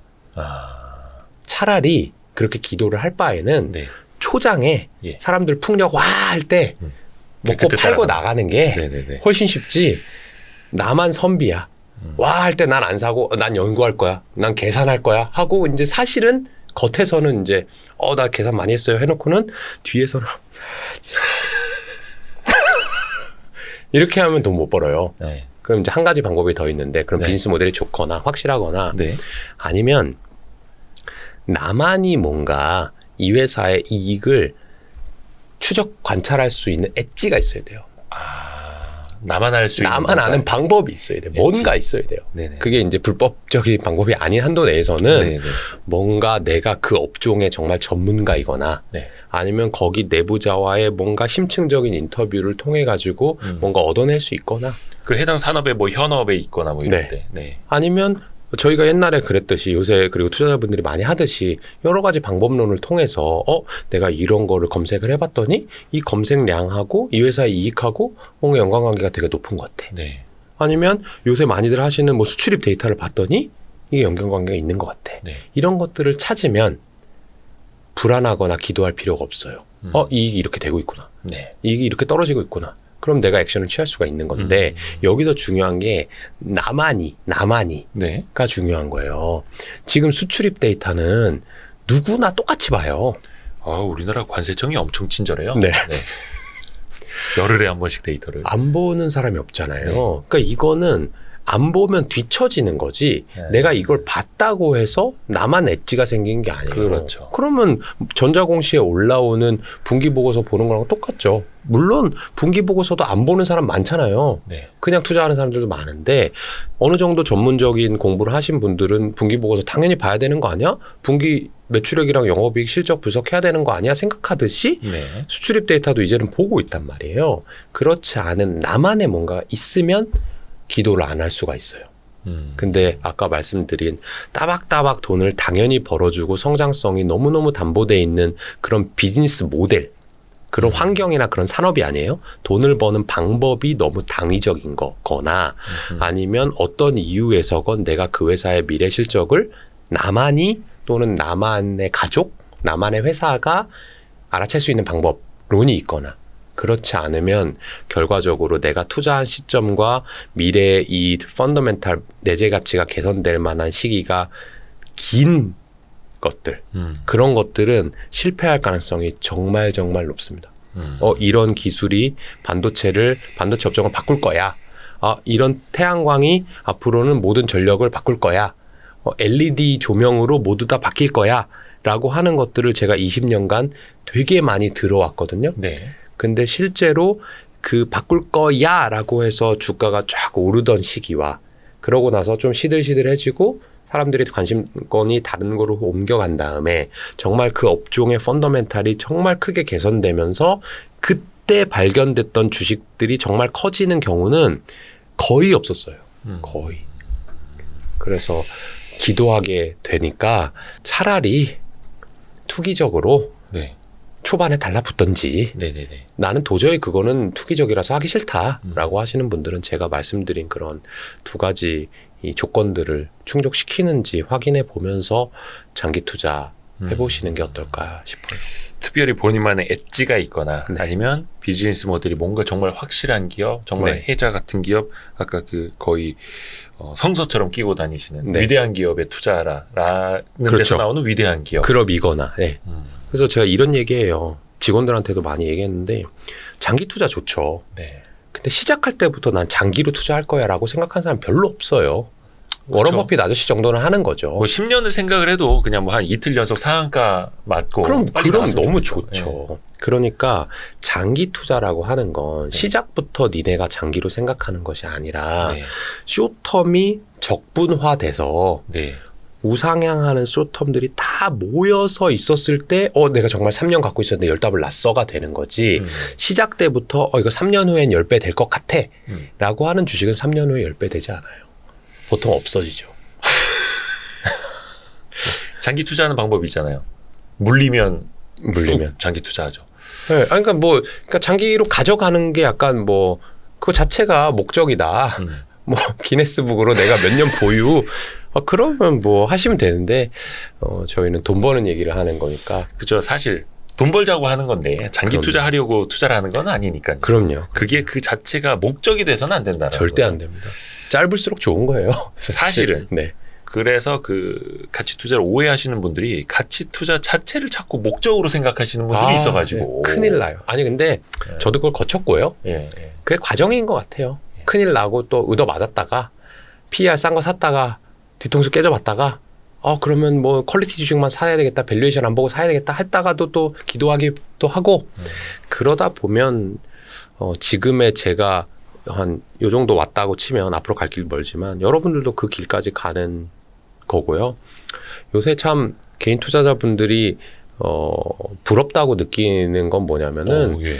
차라리 그렇게 기도를 할 바에는 네. 초장에 예. 사람들 풍력 와 할 때 먹고 그때 팔고 따라가는 나가는 게 네네네. 훨씬 쉽지. 나만 선비야. 와 할 때 난 안 사고 난 연구할 거야. 난 계산할 거야. 하고 이제 사실은 겉에서는 이제 나 계산 많이 했어요 해놓고는 뒤에서는 이렇게 하면 돈 못 벌어요. 네. 그럼 이제 한 가지 방법이 더 있는데 그럼 네. 비즈니스 모델이 좋거나 확실하거나 네. 아니면 나만이 뭔가 이 회사의 이익을 추적 관찰할 수 있는 엣지가 있어야 돼요. 나만 알 수 있는 나만 아는 방법이 있어야 돼요. 뭔가 있어야 돼요. 네네. 그게 이제 불법적인 방법이 아닌 한도 내에서는 네네. 뭔가 내가 그 업종의 정말 전문가이거나 네. 아니면 거기 내부자와의 뭔가 심층적인 인터뷰를 통해 가지고 뭔가 얻어낼 수 있거나 그 해당 산업에 뭐 현업에 있거나 뭐 이럴 네. 때. 네. 아니면 저희가 옛날에 그랬듯이 요새 그리고 투자자분들이 많이 하듯이 여러 가지 방법론을 통해서 내가 이런 거를 검색을 해봤더니 이 검색량하고 이 회사의 이익하고 뭔가 연관관계가 되게 높은 것 같아. 네. 아니면 요새 많이들 하시는 뭐 수출입 데이터를 봤더니 이게 연관관계가 있는 것 같아. 네. 이런 것들을 찾으면 불안하거나 기도할 필요가 없어요. 이익이 이렇게 되고 있구나. 네. 이익이 이렇게 떨어지고 있구나. 그럼 내가 액션을 취할 수가 있는 건데 여기서 중요한 게 나만이가 네. 중요한 거예요. 지금 수출입 데이터는 누구나 똑같이 봐요. 우리나라 관세청이 엄청 친절해요. 네. 열흘에 한 번씩 데이터를. 안 보는 사람이 없잖아요. 네. 그러니까 이거는 안 보면 뒤처지는 거지 네. 내가 이걸 봤다고 해서 나만 엣지가 생긴 게 아니에요. 그렇죠. 그러면 전자공시에 올라오는 분기보고서 보는 거랑 똑같죠. 물론 분기보고서도 안 보는 사람 많잖아요. 네. 그냥 투자하는 사람들도 많은데 어느 정도 전문적인 공부를 하신 분들은 분기보고서 당연히 봐야 되는 거 아니야? 분기 매출액이랑 영업이익 실적 분석해야 되는 거 아니야? 생각하듯이 네. 수출입 데이터도 이제는 보고 있단 말이에요. 그렇지 않은 나만의 뭔가 있으면 기도를 안 할 수가 있어요. 근데 아까 말씀드린 따박따박 돈을 당연히 벌어주고 성장성이 너무너무 담보돼 있는 그런 비즈니스 모델, 그런 환경이나 그런 산업이 아니에요. 돈을 버는 방법이 너무 당위적인 거거나 아니면 어떤 이유에서건 내가 그 회사의 미래 실적을 나만이 또는 나만의 가족, 나만의 회사가 알아챌 수 있는 방법론이 있거나 그렇지 않으면 결과적으로 내가 투자한 시점과 미래의 이 펀더멘탈 내재 가치가 개선될 만한 시기가 긴 것들, 그런 것들은 실패할 가능성이 정말 높습니다. 이런 기술이 반도체 업종을 바꿀 거야. 이런 태양광이 앞으로는 모든 전력을 바꿀 거야. LED 조명으로 모두 다 바뀔 거야. 라고 하는 것들을 제가 20년간 되게 많이 들어왔거든요. 네. 근데 실제로 그 바꿀 거야 라고 해서 주가가 쫙 오르던 시기와 그러고 나서 좀 시들시들해지고 사람들이 관심권이 다른 거로 옮겨간 다음에 정말 그 업종의 펀더멘탈이 정말 크게 개선되면서 그때 발견됐던 주식들이 정말 커지는 경우는 거의 없었어요. 거의. 그래서 기도하게 되니까 차라리 투기적으로 네. 초반에 달라붙던지 네네네. 나는 도저히 그거는 투기적이라서 하기 싫다라고 하시는 분들은 제가 말씀드린 그런 두 가지 이 조건들을 충족시키는지 확인해 보면서 장기 투자 해보시는 게 어떨까 싶어요. 특별히 본인만의 엣지가 있거나 네. 아니면 비즈니스 모델이 뭔가 정말 확실한 기업, 정말 네. 해자 같은 기업, 아까 그 거의 성서처럼 끼고 다니시는 네. 위대한 기업에 투자라는 그렇죠. 데서 나오는 위대한 기업. 그룹이거나. 네. 그래서 제가 이런 얘기해요. 직원들한테도 많이 얘기했는데 장기 투자 좋죠. 네. 근데 시작할 때부터 난 장기로 투자할 거야 라고 생각한 사람 별로 없어요. 워런 버핏 아저씨 정도는 하는 거죠. 뭐 10년을 생각을 해도 그냥 뭐 한 이틀 연속 상한가 맞고 그럼 빨리 나왔으면 너무 좋겠죠. 좋죠. 예. 그러니까 장기 투자라고 하는 건 시작부터 니네가 장기로 생각하는 것이 아니라 네. 숏텀이 적분화돼서 네. 우상향하는 숏텀들이 다 모여서 있었을 때 내가 정말 3년 갖고 있었는데 10답을 났어가 되는 거지. 시작 때부터 이거 3년 후엔 10배 될 것 같아 라고 하는 주식은 3년 후에 10배 되지 않아요. 보통 없어지죠. 장기 투자하는 방법이 있잖아요. 물리면 장기 투자하죠. 네, 그러니까 장기로 가져가는 게 약간 그거 자체가 목적이다. 뭐 기네스북으로 내가 몇 년 보유. 그러면 하시면 되는데 저희는 돈 버는 얘기를 하는 거니까. 그죠. 사실 돈 벌자고 하는 건데 장기 그럼요. 투자하려고 투자를 하는 건 아니니까요. 그럼요. 그게 그 자체가 목적이 돼서는 안 된다는 절대 거죠. 안 됩니다. 짧을수록 좋은 거예요. 사실은. 네. 그래서 그 가치 투자를 오해하시는 분들이 가치 투자 자체를 자꾸 목적으로 생각하시는 분들이 있어가지고 네. 큰일 나요. 아니 근데 저도 그걸 거쳤고요. 예. 그게 과정인 것 같아요. 큰일 나고 또 얻어 맞았다가 PER 싼 거 샀다가 뒤통수 깨져봤다가 그러면 퀄리티 주식만 사야 되겠다, 밸류에이션 안 보고 사야 되겠다 했다가도 또 기도하기도 하고 그러다 보면 지금의 제가 한 요 정도 왔다고 치면 앞으로 갈 길 멀지만 여러분들도 그 길까지 가는 거고요. 요새 참 개인 투자자분들이 부럽다고 느끼는 건 뭐냐면은 예.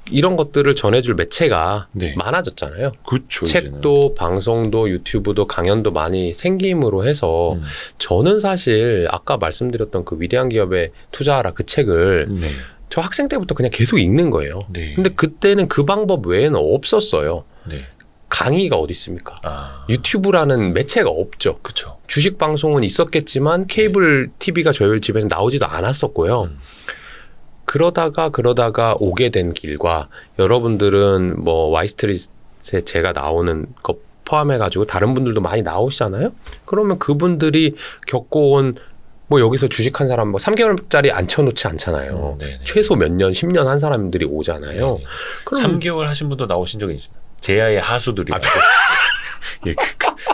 이런 것들을 전해줄 매체가 네. 많아졌잖아요. 그렇죠. 책도 방송도 유튜브도 강연도 많이 생김으로 해서 저는 사실 아까 말씀드렸던 그 위대한 기업에 투자하라 그 책을 네. 저 학생 때부터 그냥 계속 읽는 거예요. 네. 근데 그때는 그 방법 외에는 없었어요. 네. 강의가 어디 있습니까? 유튜브라는 매체가 없죠. 그렇죠. 주식 방송은 있었겠지만 케이블 TV가 저희 집에는 나오지도 않았었고요. 그러다가 오게 된 길과 여러분들은 와이스트릿에 제가 나오는 거 포함해가지고 다른 분들도 많이 나오시잖아요. 그러면 그분들이 겪어온 여기서 주식한 사람 3개월짜리 앉혀놓지 않잖아요. 최소 몇 년, 10년 한 사람들이 오잖아요. 그럼 3개월 하신 분도 나오신 적이 있습니다. 제야의 하수들이라고. 예,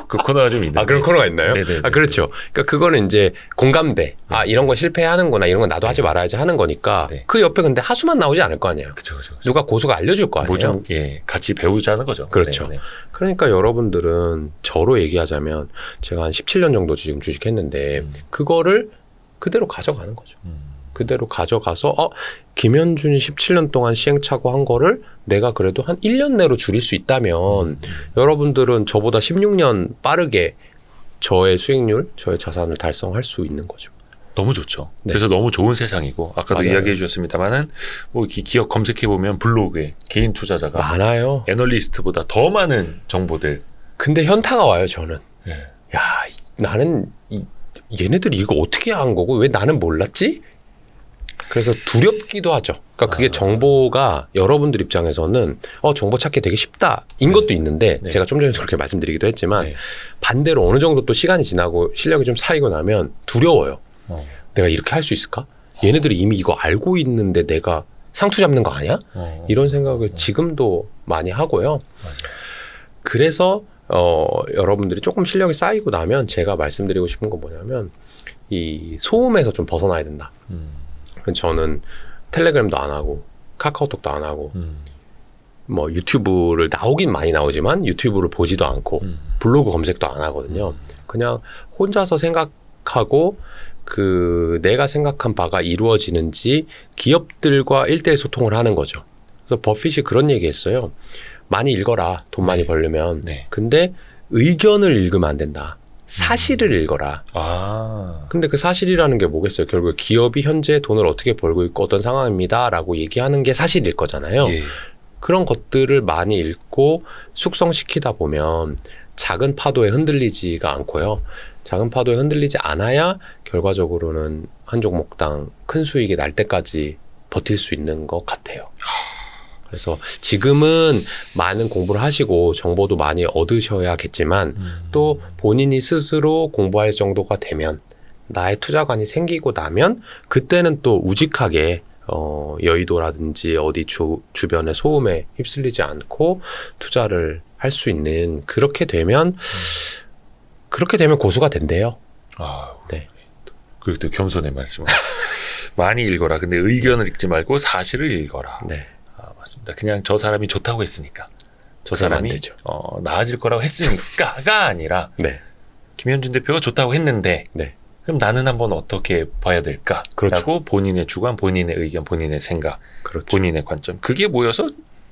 그 코너가 좀 있는데. 그런 코너가 있나요? 네네. 그렇죠. 그러니까 그거는 이제 공감대. 이런 거 실패하는구나. 이런 건 나도 하지 말아야지 하는 거니까. 네. 그 옆에 근데 하수만 나오지 않을 거 아니에요. 그렇죠. 누가 고수가 알려줄 거 아니에요. 같이 배우자는 거죠. 그렇죠. 네. 그러니까 여러분들은 저로 얘기하자면 제가 한 17년 정도 지금 주식했는데 그거를 그대로 가져가는 거죠. 그대로 가져가서 김현준이 17년 동안 시행착오 한 거를 내가 그래도 한 1년 내로 줄일 수 있다면 여러분들은 저보다 16년 빠르게 저의 수익률, 저의 자산을 달성할 수 있는 거죠. 너무 좋죠. 네. 그래서 너무 좋은 세상이고 아까도 맞아요. 이야기해 주셨습니다만은 뭐 이렇게 기업 검색해 보면 블로그에 개인 투자자가 많아요. 애널리스트보다 더 많은 정보들. 근데 현타가 와요, 저는. 예. 야, 나는 얘네들이 이거 어떻게 한 거고 왜 나는 몰랐지? 그래서 두렵기도 하죠. 그러니까 그게 정보가 여러분들 입장에서는 정보 찾기 되게 쉽다인 것도 있는데 네. 제가 좀 전에 그렇게 말씀드리기도 했지만 네. 반대로 어느 정도 또 시간이 지나고 실력이 좀 쌓이고 나면 두려워요. 내가 이렇게 할 수 있을까? 얘네들이 이미 이거 알고 있는데 내가 상투 잡는 거 아니야? 이런 생각을 지금도 많이 하고요. 맞아요. 그래서 여러분들이 조금 실력이 쌓이고 나면 제가 말씀드리고 싶은 건 뭐냐면 이 소음에서 좀 벗어나야 된다. 저는 텔레그램도 안 하고 카카오톡도 안 하고 뭐 유튜브를 나오긴 많이 나오지만 유튜브를 보지도 않고 블로그 검색도 안 하거든요. 그냥 혼자서 생각하고 내가 생각한 바가 이루어지는지 기업들과 1대1 소통을 하는 거죠. 그래서 버핏이 그런 얘기 했어요. 많이 읽어라. 돈 많이 벌려면. 네. 근데 의견을 읽으면 안 된다. 사실을 읽어라. 근데 그 사실이라는 게 뭐겠어요? 결국 기업이 현재 돈을 어떻게 벌고 있고 어떤 상황입니다. 라고 얘기하는 게 사실일 거잖아요. 예. 그런 것들을 많이 읽고 숙성시키다 보면 작은 파도에 흔들리지가 않고요. 작은 파도에 흔들리지 않아야 결과적으로는 한 종목당 큰 수익이 날 때까지 버틸 수 있는 것 같아요. 그래서 지금은 많은 공부를 하시고 정보도 많이 얻으셔야겠지만 또 본인이 스스로 공부할 정도가 되면 나의 투자관이 생기고 나면 그때는 또 우직하게 여의도라든지 어디 주변의 소음에 휩쓸리지 않고 투자를 할 수 있는 그렇게 되면 고수가 된대요. 네. 그리고 또 겸손의 말씀을 많이 읽어라. 근데 의견을 읽지 말고 사실을 읽어라. 네. 맞습니다. 그냥 저 사람이 좋다고 했으니까 저 그러면 안 사람이 되죠. 나아질 거라고 했으니까가 아니라 네. 김현준 대표가 좋다고 했는데 네. 그럼 나는 한번 어떻게 봐야 될까? 그렇죠. 라고 본인의 주관, 본인의 의견, 본인의 생각, 그렇죠. 본인의 관점 그게 모여서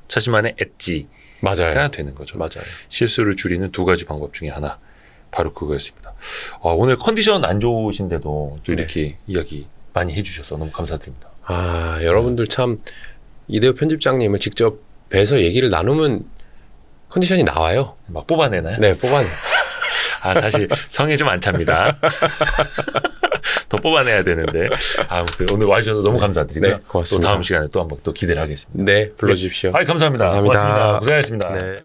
자신만의 엣지가 맞아요. 되는 거죠. 맞아요. 실수를 줄이는 두 가지 방법 중에 하나 바로 그거였습니다. 오늘 컨디션 안 좋으신데도 또 이렇게 이야기 많이 해주셔서 너무 감사드립니다. 여러분들 참 이대호 편집장님을 직접 뵈서 얘기를 나누면 컨디션이 나와요. 막 뽑아내나요? 네, 뽑아내. 사실 성에 좀 안 찹니다. 더 뽑아내야 되는데 아무튼 오늘 와주셔서 너무 감사드리고요. 네, 고맙습니다. 또 다음 시간에 또 한번 또 기대를 하겠습니다. 네, 불러주십시오. 감사합니다. 감사합니다. 고맙습니다. 고생하셨습니다. 네.